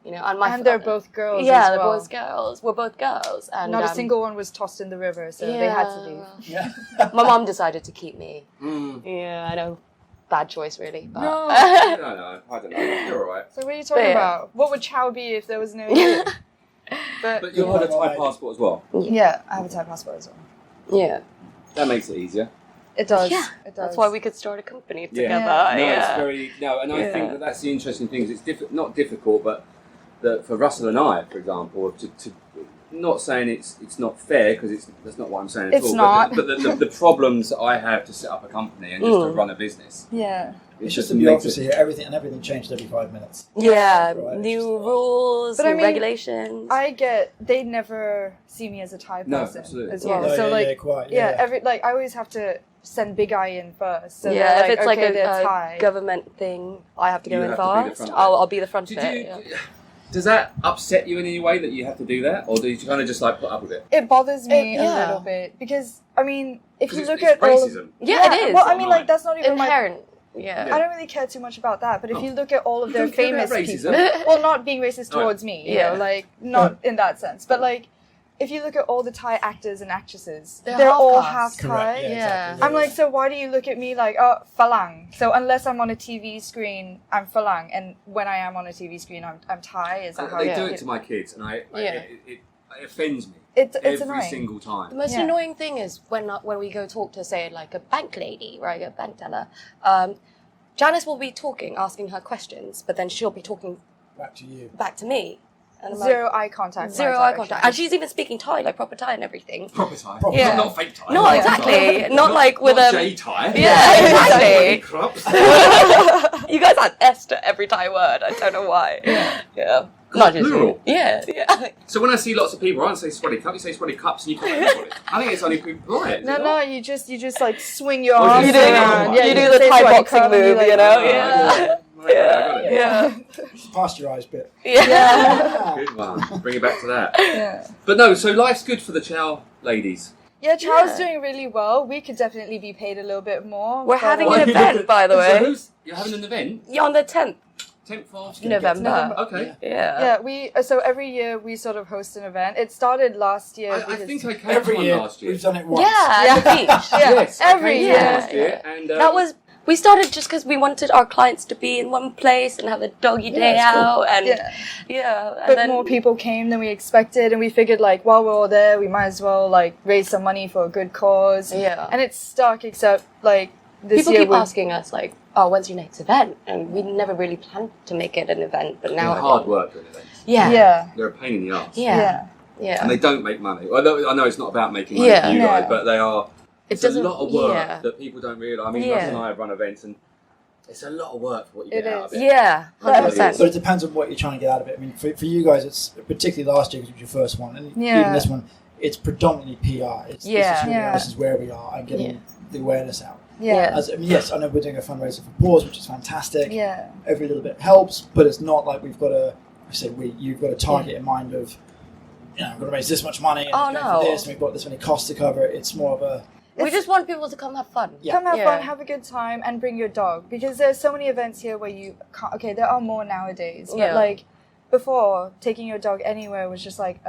You know, and they're both girls Yeah, as they're well. both girls. We're both girls, and Not a single one was tossed in the river, so they had to leave. Yeah. My mom decided to keep me. Mm. Yeah, I know. bad choice, really. But. No. I don't know. You're all right. So what are you talking Yeah. about? What would Chow be if there was no you? But you've got a Thai passport as well. Yeah, I have a Thai passport as well. Yeah. That makes it easier. It does. Yeah. It does. That's why we could start a company together. Yeah. No, Yeah. it's very and I Yeah. think that that's the interesting thing. Is it's not difficult, but that for Russell and I, for example, to not saying it's not fair because that's not what I'm saying at It's all. not. But the problems that I have to set up a company and just to run a business. Yeah. It's just the bureaucracy here. Everything changes every 5 minutes. Yeah, Right, new it's just- rules, But I new mean, regulations. They never see me as a Thai No, person absolutely. as well. No, So yeah, like, yeah, quite, yeah, yeah. I always have to send Big Eye in first. So yeah, they're if it's like okay, they're a Thai. government thing, I have to go You in have to be the first. front of it. I'll be the front of it. Yeah. Does that upset you in any way that you have to do that, or do you kind of just like put up with it? It bothers me Yeah. a little bit because I mean, if you look it's at all, racism. Yeah, it is. Well, I mean, like that's not even my. Inherent. Yeah. I don't really care too much about that, but if Oh. you look at all of You their don't care about famous people, racism? well, not being racist Oh, towards me, you yeah. know, like not in that sense, but like if you look at all the Thai actors and actresses, They're they're half all caste. half Thai. Correct. Yeah, Yeah. exactly. I'm like, so why do you look at me like, oh, Falang? So unless I'm on a TV screen, I'm Falang, and when I am on a TV screen, I'm Thai. Is that how They you do do it to my kids, and Yeah. it offends me It's every annoying. single time. The most Yeah. annoying thing is when we go talk to, say, like a bank lady, right, a bank teller, Janice will be talking, asking her questions, but then she'll be talking Back to you. back to me. And I'm Zero eye contact. like, zero my eye direction. contact. And she's even speaking Thai, like proper Thai and everything. Proper Thai. Yeah. Not fake Thai. No, exactly. Not like with not a... J Thai. Yeah, exactly. Crops. You guys add S to every Thai word. I don't know why. Yeah. Not just Plural. you. Yeah. So when I see lots of people, I don't say sweaty cup, you say sweaty cups, and you can't say it. I think it's only polite. is No, it no, not? you just like swing your Oh, arms you do- around. you do can the say Thai sweaty boxing cup and move, like, you know? Oh, Yeah. I got it. Yeah. It's the pasteurised bit. Yeah. Good one. Bring it back to that. Yeah. But no, so life's good for the Chow ladies. Yeah, Chow's Yeah. doing really well. We could definitely be paid a little bit more. We're but, having like- an event, by the way. So you're having an event? Yeah, on the 10th 10th of November. Okay. Yeah. Yeah, so every year we sort of host an event. It started last year. I because- think I came Every to one year, last year. we've done it once. Yeah, at the beach. Yeah, Yes, I every came to year. one last year, and That was... We started just because we wanted our clients to be in one place and have a doggy day it's cool. out. And Yeah. and But then... more people came than we expected, and we figured like while we're all there, we might as well like raise some money for a good cause. Yeah. And it's stuck, except like this People year keep we're- asking us, like, oh, when's your next event? And we never really planned to make it an event, but now... They're hard work doing events. Yeah. Yeah. They're a pain in the arse. Yeah. Yeah. Yeah. And they don't make money. Well, I know it's not about making money Yeah. for you No. guys, but they are. It It's a doesn't- lot of work yeah. that people don't realise. I mean, Yeah. Russ and I have run events, and it's a lot of work for what you get It out of is. it. Yeah, But- 100%. So it depends on what you're trying to get out of it. I mean, for you guys, it's particularly last year because it was your first one, and Yeah. even this one, it's predominantly PR. It's, Yeah. This is, Yeah. this is where we are and getting Yeah. the awareness out. Yeah. As, I mean, yes, I know we're doing a fundraiser for Paws, which is fantastic. Yeah. Every little bit helps, but it's not like we've got you've got a target in mind of, I've got to raise this much money and Oh, it's going no. for this, and we've got this many costs to cover. It's more of a, We just want people to come have fun. Yeah. Come have Yeah. fun, have a good time, and bring your dog. Because there's so many events here where you can't. Okay, there are more nowadays, but Yeah. like before, taking your dog anywhere was just like,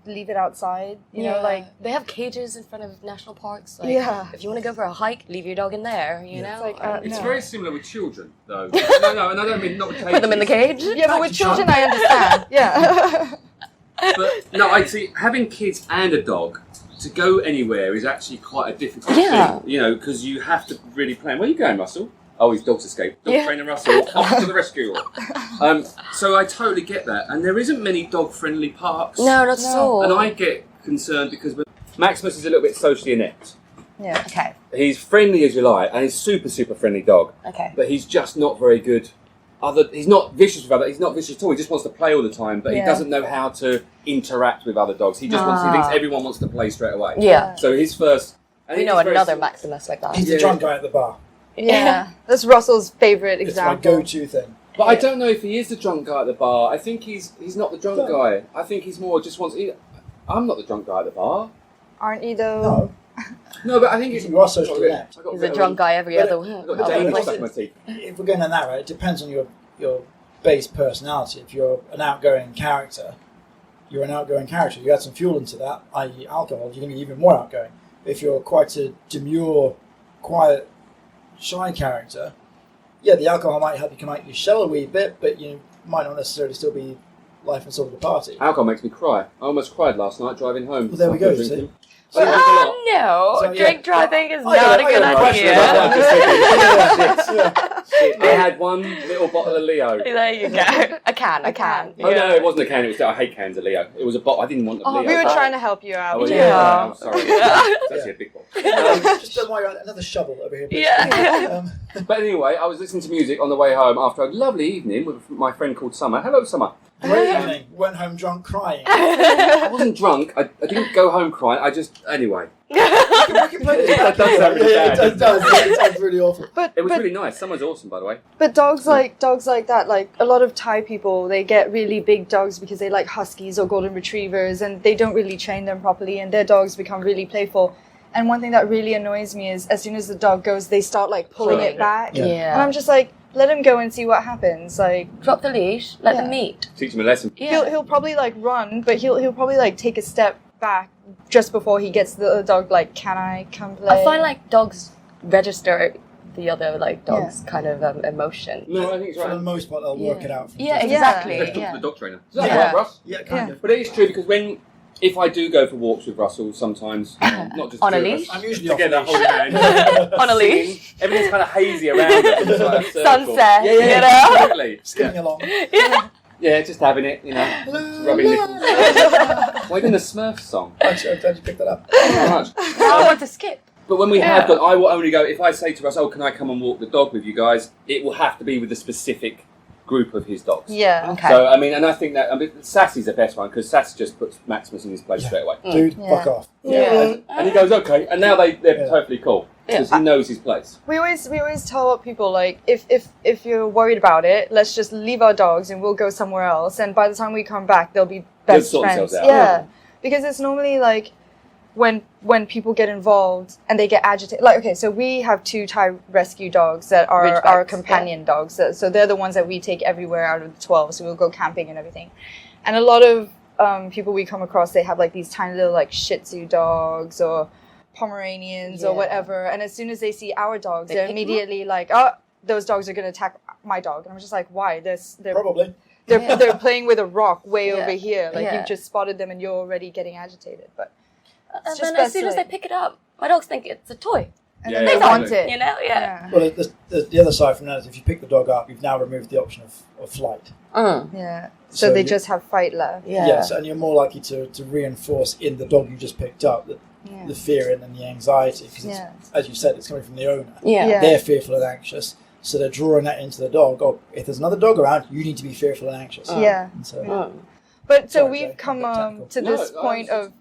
leave it outside. You know, like they have cages in front of national parks. Like, Yeah. if you want to go for a hike, leave your dog in there. You know, It's like, And It's No. very similar with children, though. no, and I don't mean not with put them in the cage. yeah, but with to children, I understand. Yeah. But no, I see having kids and a dog to go anywhere is actually quite a difficult Yeah. thing. Because you have to really plan. Where are you going, Russell? Oh, his dog's escaped. Dog Yeah. trainer Russell, off to the rescue. So I totally get that, and there isn't many dog-friendly parks. No, not at No. all. And I get concerned because Maximus is a little bit socially inept. Yeah. Okay. He's friendly as you like, and he's super friendly dog, Okay. but he's just not very good. He's not vicious with other. He's not vicious at all. He just wants to play all the time, but he Yeah. doesn't know how to interact with other dogs. He just He thinks everyone wants to play straight away. Yeah. So his first. And We he's know very another similar- Maximus like that. he's Yeah. the drunk guy at the bar. Yeah. That's Russell's favorite It's my example. go-to thing. But I don't know if he is the drunk guy at the bar. I think he's not the drunk guy. I think he's more just wants. I'm not the drunk guy at the bar. Aren't you though? No, No, but I think it's. you are socially inept. He's a drunk guy every But other I've got other the Danish places. stuck in my teeth. If we're going on that, right, it depends on your base personality. If you're an outgoing character, you're an outgoing character. You add some fuel into that, i.e. alcohol, you're going to be even more outgoing. If you're quite a demure, quiet shy character, yeah, the alcohol might help you come out your shell a wee bit, but you might not necessarily still be life and soul of the party. Alcohol makes me cry. I almost cried last night driving home. Well, there we go, After see. drinking. So, I drink a lot. No, So, yeah. drink driving is I not a got good a question idea. about that. yeah. Shit, I had one little bottle of Leo. There you go. A can. Oh no, it wasn't a can. It was. I hate cans of Leo. It was a bottle. I didn't want the Leo. We were but- trying to help you out. Oh, Yeah. I'm sorry. It's actually a big bottle. Just don't worry, another shovel over here. Please. Yeah. But anyway, I was listening to music on the way home after a lovely evening with my friend called Summer. Hello, Summer. Great evening. Went home drunk crying. I wasn't drunk. I didn't go home crying. I just anyway. We can play this That back. does sound really Yeah, bad. it does. It sounds really awful. It was really nice. Summer's awesome, by the way. But dogs like that, like a lot of Thai people, they get really big dogs because they like huskies or golden retrievers, and they don't really train them properly, and their dogs become really playful. And one thing that really annoys me is as soon as the dog goes, they start like pulling it back, Yeah. and I'm just like, let him go and see what happens. Like, Drop the leash, let Yeah. them meet. Teach him a lesson. Yeah. he'll probably like run, but he'll probably like take a step back just before he gets the dog. Like, can I come play? I find like dogs register the other like dogs' kind of emotion. No, I think it's For the right. most part, they'll work it out. From Yeah, just- exactly. Let's talk Yeah. to the dog trainer. Is that Yeah. right, Russ? Yeah, kind Yeah. of. But it is true because if I do go for walks with Russell, sometimes not just On two a of leash? us, I'm usually together off the holding hands, On a leash. singing. Everything's kind of hazy around us. It's like a circle. Sunset, Yeah, you know? absolutely. skimming along. Yeah, just having it, just rubbing nipples. Why are you doing the Smurf song? Actually, I'm glad you picked that up. Very much. Now I want to skip. But when we have gone, I will only go, if I say to Russ, can I come and walk the dog with you guys, it will have to be with a specific group of his dogs. Yeah. Okay. So, and I think that, Sassy's the best one, because Sassy just puts Maximus in his place straight away. Dude, Yeah. fuck off. Yeah. And he goes, okay, and now they're Yeah. totally cool, because he knows his place. We always tell people like if you're worried about it, let's just leave our dogs and we'll go somewhere else. And by the time we come back, they'll be They'll best sort friends. themselves out. Yeah, because it's normally like when people get involved and they get agitated. Like, okay, so we have 2 Thai rescue dogs that are Ridgebacks, our companion dogs. So they're the ones that we take everywhere out of the 12. So we'll go camping and everything. And a lot of people we come across, they have like these tiny little like Shih Tzu dogs or Pomeranians or Yeah. whatever. And as soon as they see our dogs, They they're pick 'em up. immediately like, oh, those dogs are going to attack my dog. And I'm just like, why? They're Probably. they're playing with a rock way Yeah. over here. Like Yeah. you've just spotted them and you're already getting agitated. But And just then as best soon to, as they like- pick it up, my dogs think it's a toy. and Yeah, then yeah, they want exactly. it. You know? Yeah. Well, the other side from that is if you pick the dog up, you've now removed the option of flight. Yeah. So, So they you- just have fight left. Yeah. Yes, and you're more likely to reinforce in the dog you just picked up Yeah. the fear and the anxiety. Because, Yeah. as you said, it's coming from the owner. Yeah. Yeah. They're fearful and anxious. So they're drawing that into the dog. Oh, if there's another dog around, you need to be fearful and anxious. Yeah. And so, But so Sorry, we've Jay, come I'm a bit to technical. this No, point I of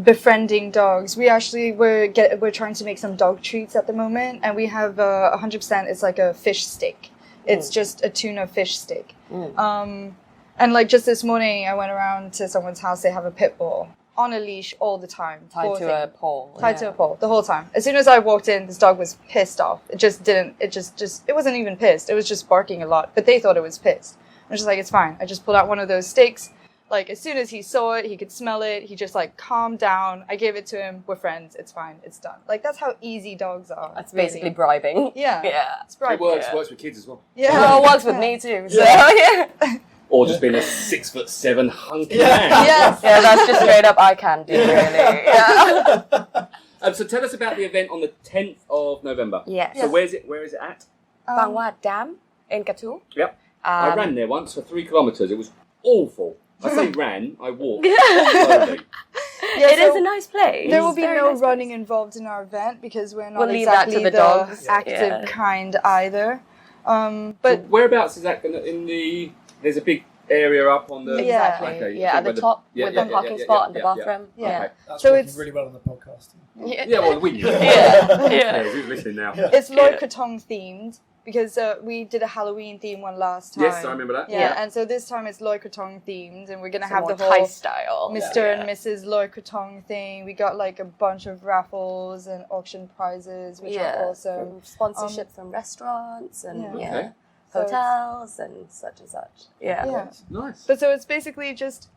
befriending dogs. We actually we're trying to make some dog treats at the moment, and we have 100%. It's like a fish stick. It's just a tuna fish stick. And like just this morning, I went around to someone's house. They have a pit bull on a leash all the time, Tied poor to thing. a pole. Tied to a pole the whole time. As soon as I walked in, this dog was pissed off. It just didn't. It just. It wasn't even pissed. It was just barking a lot. But they thought it was pissed. I was just like, it's fine. I just pulled out one of those sticks. Like as soon as he saw it, he could smell it. He just like calmed down. I gave it to him. We're friends. It's fine. It's done. Like that's how easy dogs are. That's really. basically bribing. Yeah. Yeah. It's It bright. works with kids as well. Yeah. Well, it works with me too. So yeah. Or just being a 6'7" hunky Yeah. man. Yes. Yeah, that's just straight up eye candy, really. Yeah. So tell us about the event on the 10th of November. Yes. So where is it at? Bang Wat Dam in Katu. Yep. I Um, ran there once for 3 kilometres. It was awful. I say ran, I walked slowly. Yeah, It is so a nice place. There will be Very no nice running place. involved in our event because we're not We'll leave that exactly to the dogs. active Yeah. kind either. So But whereabouts is that in the... There's a big area up on the... Yeah. Exactly. Okay, yeah, at where the top yeah, with yeah, the yeah, parking yeah, spot yeah, and the yeah, bathroom. Yeah. Okay. that's So working it's- really well on the podcast. Yeah, well, we knew. Yeah. Yeah, who's listening now? Yeah. it's Loi Krathong themed because we did a Halloween theme one last time. Yes, I remember that. Yeah, and so this time it's Loi Krathong themed, and we're gonna have More the Thai whole style. Mr. Yeah. and Mrs. Loi Krathong thing. We got like a bunch of raffles and auction prizes, which are awesome. From sponsorships from restaurants and Yeah. Okay. So it's- hotels and such and such. Yeah. Yeah. Nice. But so it's basically just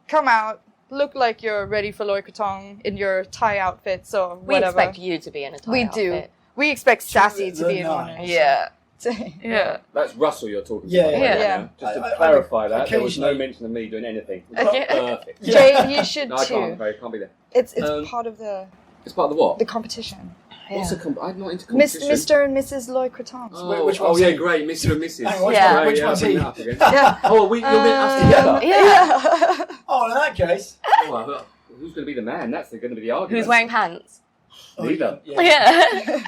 come out, look like you're ready for Loi Krathong in your Thai outfits or We whatever. expect you to be in a Thai We outfit. do. We expect Sassy to the be in one. nine. Yeah. Yeah. That's Russell you're talking Yeah, about. yeah, right yeah. now. Just to I clarify that, there was no occasionally- mention of me doing anything. Okay. Perfect. Jay, you should No, I too. can't. Very, can't be there. It's Um, part of the It's part of the what? competition. What's I'm not into Miss, competition. Mr. and Mrs. Lloyd Cretans. Oh, Which oh one's yeah, he? great, Mr. and Mrs. Hang on, which Yeah. one, which yeah, one's bring he? that up again. Yeah. Oh, you're meant us together. Yeah. Oh, in that case. Oh, well, who's going to be the man? That's going to be the argument. Who's wearing pants? Neither. Yeah. Yeah.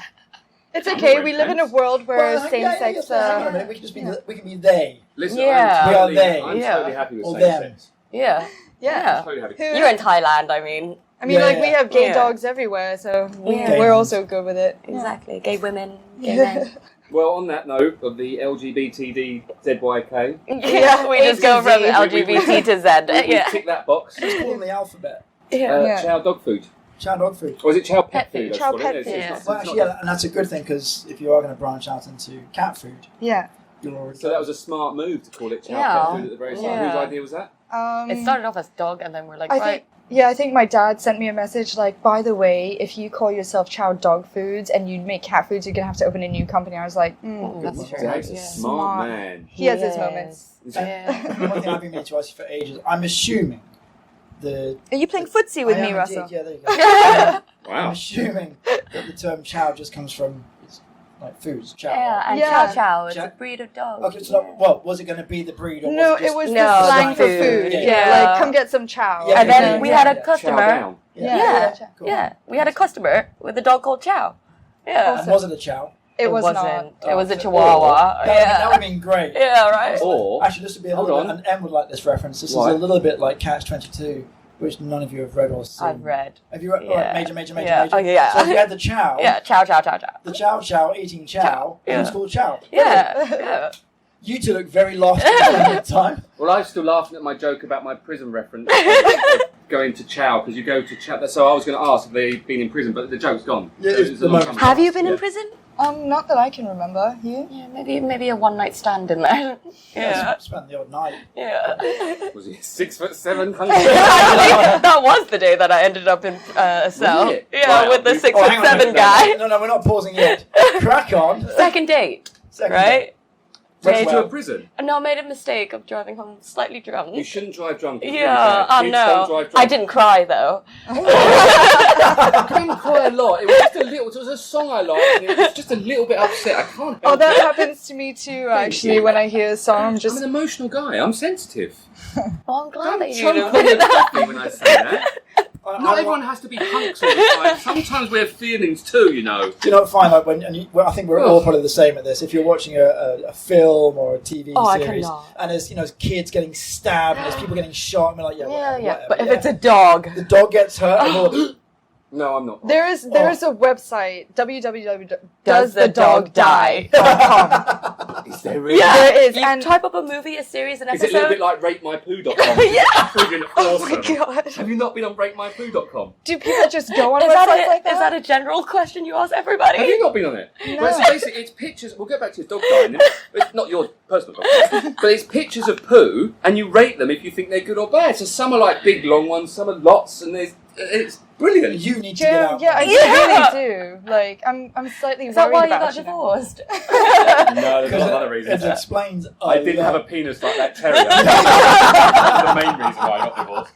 It's I'm okay. not We wearing live in a pants. world where Well, same-sex. hang on a minute. We can just be. We can be they. Listen, Yeah. I'm We are totally, they. I'm Yeah. totally happy with Or same them. sex. Yeah. Yeah. Totally happy. Who- You're in Thailand, I mean. I mean, Yeah, like we yeah. have gay Yeah. dogs everywhere, so Yeah. we're also good with it. Exactly. Gay women, gay Yeah. men. Well, on that note of the LGBTDZYK, Yeah, we just go from ABZ. LGBT to Z. we Yeah. tick that box. Let's call them the alphabet. Yeah. Chow dog food. Chow dog food. Or is it Chow pet Pet food? food. I Chow just call pet it. food. It's Yeah. not- Well, it's actually, not- yeah, and that's a good thing because if you are going to branch out into cat food, Yeah. you're already. So that was a smart move to call it Chow Yeah. pet food at the very start. Yeah. Whose idea was that? It started off as dog, and then we're like, I right. think. Yeah, I think my dad sent me a message like, by the way, if you call yourself Chow Dog Foods and you make cat foods, you're gonna have to open a new company. I was like, That's one. true. Dad's a Yeah. smart Smart. man. he has his Yes. moments. Yeah. One thing I've been meaning to ask you for ages. I'm assuming the. Are you playing footsie with I me, am Russell? indeed, yeah, there you go. I'm Wow. assuming that the term chow just comes from it's like foods. Chow. Yeah, and Yeah. Chow Chow is Chow- a breed of dog. Okay, so well, was it going to be the breed or No, was it just it was No, the slang like for food. food. Yeah. Yeah, like come get some chow. Yeah, And yeah, then we yeah, had yeah. a Chow customer. down. Yeah, cool. yeah. We had a customer with a dog called Chow. Yeah. And was it a chow? It was wasn't. not. It was a Oh, Chihuahua. That Yeah. would have been great. Yeah, right. Or Actually, this would be a Hold little on. bit, and Em would like this reference. This Why? is a little bit like Catch 22, which none of you have read or seen. I've read. Have you read? Yeah. Right, major. Yeah. Oh, yeah. So if you had the chow, Yeah, Chow Chow Chow Chow. the chow eating chow, it was Yeah. called chow. Yeah, yeah. You two look very lost at the time. well, I was still laughing at my joke about my prison reference. Going to Chow because you go to Chow. So I was going to ask if they'd been in prison, but the joke's gone. Yeah, It was it's a long the time Have ago. you been Yeah. in prison? Not that I can remember. You? Yeah, maybe a one night stand in there. Yeah, Spent the odd night. yeah. Was he 6'7", Actually, that was the day that I ended up in a cell. Was it? Yeah, Right, with the we- 6'7" guy. No, we're not pausing yet. Crack on. Second date, Second right? Went Date. to a prison. No, I made a mistake of driving home slightly drunk. You shouldn't drive drunk. It's Yeah, really bad. I Kids don't know. drive drunk. I didn't cry though. I didn't cry a lot. It was just a little. It was a song I liked. And it was just a little bit upset. I can't. Oh, help that it. happens to me too. Actually, when I hear a song, I'm I'm just an emotional guy. I'm sensitive. Well, I'm glad that you Choke know on your that. coffee when I say that. Not everyone has to be hunks all the time. Sometimes we have feelings too, you know. Do you know what? Fine. Like well, I think we're all probably the same at this. If you're watching a film or a TV Oh, I series, cannot. and there's kids getting stabbed and there's people getting shot, and we're like, Yeah, whatever, yeah. whatever, But if yeah. it's a dog, the dog gets hurt, and we're like, No, I'm not. there is a website doesthedogdie.com. Is there really? yeah, There is, You and- type up a movie, a series, an Is episode. it a little bit like RateMyPoo.com? Yeah. Friggin' Oh awesome. my god! Have you not been on RateMyPoo.com? Do people just go on Is websites that, like is that a general question you ask everybody? Have you not been on it? No. Well, it's basically it's pictures. We'll go back to your dog dying. It's not your personal dog, but it's pictures of poo, and you rate them if you think they're good or bad. So some are like big long ones, some are lots, and it's brilliant. you need to get Yeah, out. yeah, I Yeah. really do. Like, I'm slightly Is that worried why you about got you now. divorced? No, there's a lot of other reasons. It explains. I didn't have a penis like that terrier. That's the main reason why I got divorced.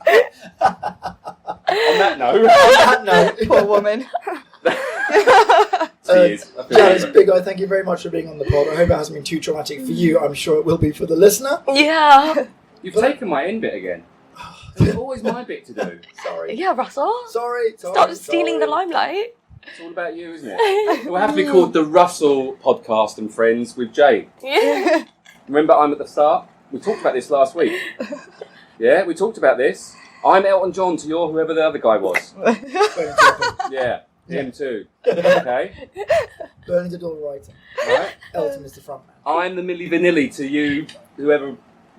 On that note, No. Poor woman. cheers. I feel Janice, different. Big Eye, thank you very much for being on the pod. I hope it hasn't been too traumatic for you. I'm sure it will be for the listener. Yeah. You've taken my end bit again. It's always my bit to do. Sorry. Yeah, Russell. Sorry. Stop stealing the limelight. It's all about you, isn't it? It will have to be called the Russell Podcast and Friends with Jay. Yeah. Remember, I'm at the start. We talked about this last week. Yeah, we talked about this. I'm Elton John to your whoever the other guy was. Yeah, him too. Okay, Burning the door writing. right. Elton is the front man. I'm the Milli Vanilli to you, whoever.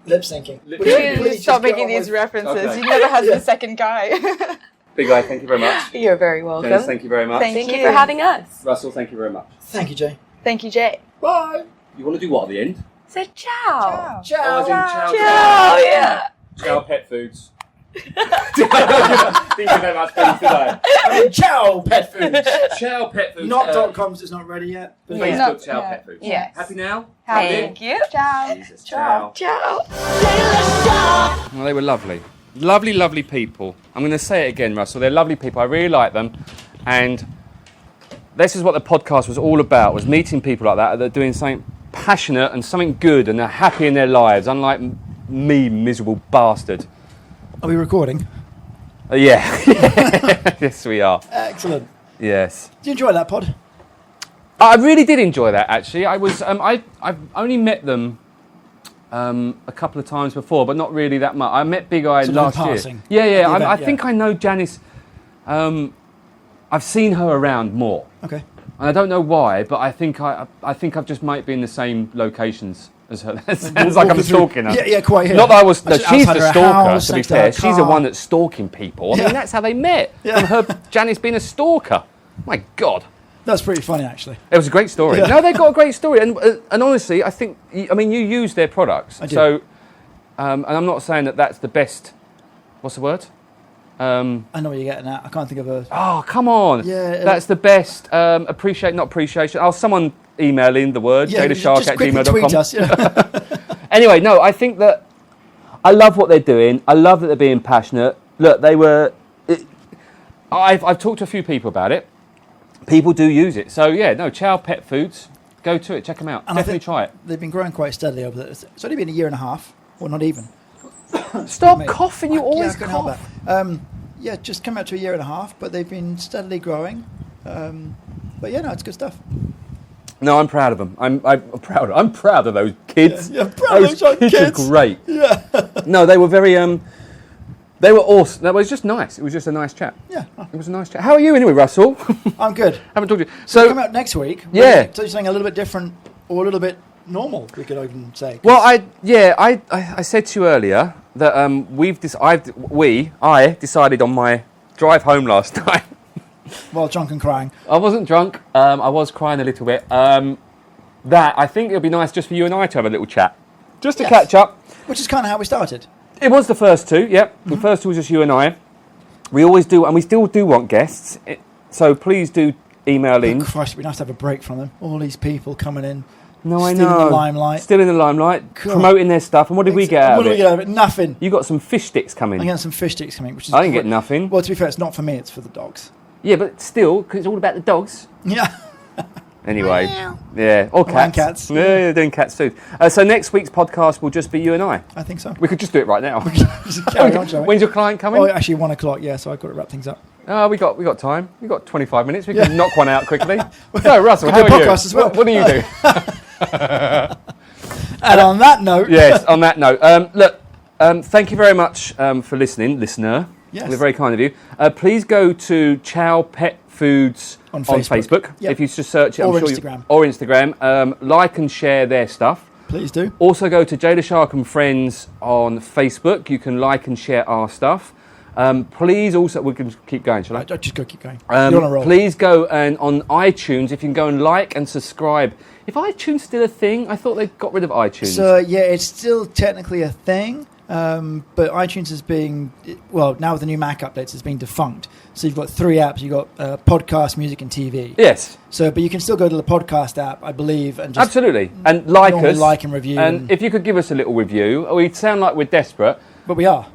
Lip syncing. Lip Would you syncing. Please please stop just get making on these with- references. Okay. You never had Yeah. the second guy. Big Guy, thank you very much. You're very welcome. Janice, thank you very much. Thank Thank you you. for having us. Russell, thank you very much. Thank you, Jay. Thank you, Jay. Bye. You want to do what at the end? Say ciao. Ciao. Ciao. Oh, as in Chow. Ciao, yeah. Chow Pet Foods. Didn't get that much better today. I mean, Chow Pet Foods. Chow Pet Foods. Not .com's is not ready yet. But Facebook Chow Pet Foods. Yes. Happy now? Thank you. Ciao. Jesus, Chow. Ciao. Well, they were lovely. Lovely, lovely people. I'm going to say it again, Russell. They're lovely people. I really like them. And this is what the podcast was all about, was meeting people like that are doing something passionate and something good and they're happy in their lives, unlike me, miserable bastard. Are we recording? Yeah. Yes, we are. Excellent. Yes. Did you enjoy that pod? I really did enjoy that, actually. I was, I've only met them a couple of times before, but not really that much. I met Big Eye Sort of last in year. passing. Yeah. Event, I think I know Janice. I've seen her around more, Okay. and I don't know why, but I think I've just might be in the same locations as her. That sounds like I'm stalking her. Yeah, quite here. Not that I was. No, Just she's outside the her stalker. house, To be next to her fair, she's the car. one that's stalking people. I Yeah. mean, that's how they met. Yeah. From her, Janice being a stalker. My God. That's pretty funny, actually. It was a great story. Yeah. No, they've got a great story, and honestly, I think. I mean, you use their products, I do. so, and I'm not saying that that's the best. What's the word? I know what you're getting at. I can't think of a... Oh, come on! Yeah, that's the best. Appreciate, not appreciation. Oh, someone email in the word Jayleshark just quickly tweet @gmail.com. us. Yeah. Anyway, no, I think that I love what they're doing. I love that they're being passionate. Look, they were. I've talked to a few people about it. People do use it. So yeah, no, Chow Pet Foods. Go to it. Check them out. And I Definitely think try it. They've been growing quite steadily over there. It's only been a year and a half, or not even. Stop Mate. coughing. You always I couldn't help cough. that. Yeah, just come out to a year and a half, but they've been steadily growing. But yeah, no, it's good stuff. No, I'm proud of them. I'm proud. I'm proud of those kids. Yeah, proud of those kids. kids. Are great. Yeah. No, they were very. They were awesome. That was just nice. It was just a nice chat. Yeah. It was a nice chat. How are you anyway, Russell? I'm good. Haven't talked to you. So So come out next week. Yeah. So you're saying a little bit different or a little bit normal, we could even say. 'cause- well, I said to you earlier that I decided on my drive home last night. Well, drunk and crying. I wasn't drunk. I was crying a little bit. That I think it'll be nice just for you and I to have a little chat, just to Yes. catch up. Which is kind of how we started. It was the first two. Yep, the first two was just you and I. We always do, and we still do want guests. So please do email in. Oh, Christ, it'd be nice to have a break from them. All these people coming in. No, I still know. in the limelight. Still in the limelight, God. promoting their stuff. And what did we get out What of do we it? get out of it? Nothing. You got some fish sticks coming. I'm getting some fish sticks coming, which is. I didn't get great. nothing. Well, to be fair, it's not for me. It's for the dogs. Yeah, but still, because it's all about the dogs. Yeah. Anyway, yeah, or cats. And cats. Yeah, yeah, doing cats too. So next week's podcast will just be you and I. I think so. We could just do it right now. Just carry on, shall we? When's your client coming? Oh, actually, 1 o'clock. Yeah, so I've got to wrap things up. Oh, we got time. We got 25 minutes. We Yeah. can knock one out quickly. So, Russell, We'll how do a are you? podcast as well. What do you do? And on that note, Yes. On that note, look. Thank you very much for listening, listener. Yes. We're very kind of you. Please go to Chow Pet Foods On on Facebook. Facebook. Yep. If you just search it, Or I'm sure Instagram. or Instagram. Like and share their stuff. please do. Also go to Jayleshark and Friends on Facebook. You can like and share our stuff. Please also, we can keep going, shall I? I'll just go keep going. You're on a roll. Please go and on iTunes, if you can go and like and subscribe. If iTune's still a thing, I thought they got rid of iTunes. So, yeah, it's still technically a thing, but iTunes is being, well, now with the new Mac updates, it's being defunct. So you've got 3 apps. You've got podcast, music, and TV. Yes, So, but you can still go to the podcast app, I believe, and just absolutely. And like normally us. like and review. And if you could give us a little review, we sound like we're desperate. But we are.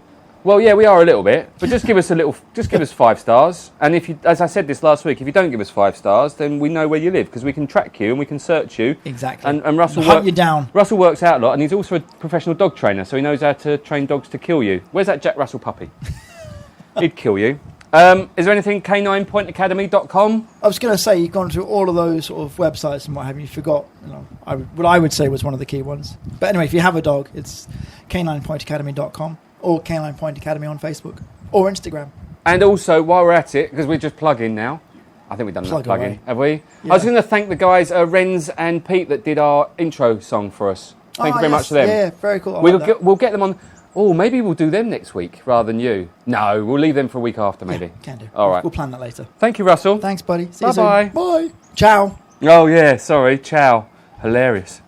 Well, yeah, we are a little bit, but just give us a little, just give us 5 stars. And if you, as I said this last week, if you don't give us 5 stars, then we know where you live because we can track you and we can search you. Exactly. And Russell Hunt you down. Russell works out a lot, and he's also a professional dog trainer, so he knows how to train dogs to kill you. Where's that Jack Russell puppy? He'd kill you. Is there anything caninepointacademy.com? I was going to say, you've gone through all of those sort of websites and what have you. You forgot, what I would say was one of the key ones. But anyway, if you have a dog, it's caninepointacademy.com or Canine Point Academy on Facebook or Instagram. And also, while we're at it, because we're just plugging now, I think we've done enough Plug plugging, away. have we? Yeah. I was going to thank the guys, Renz and Pete, that did our intro song for us. Thank you very much to them. Yeah, very cool. I We'll like that. we'll get them on. Oh, maybe we'll do them next week rather than you. No, we'll leave them for a week after, maybe. Yeah, can do. All right. We'll plan that later. Thank you, Russell. Thanks, buddy. See you Bye-bye. soon. Bye. Ciao. Oh, yeah, sorry. Ciao. Hilarious.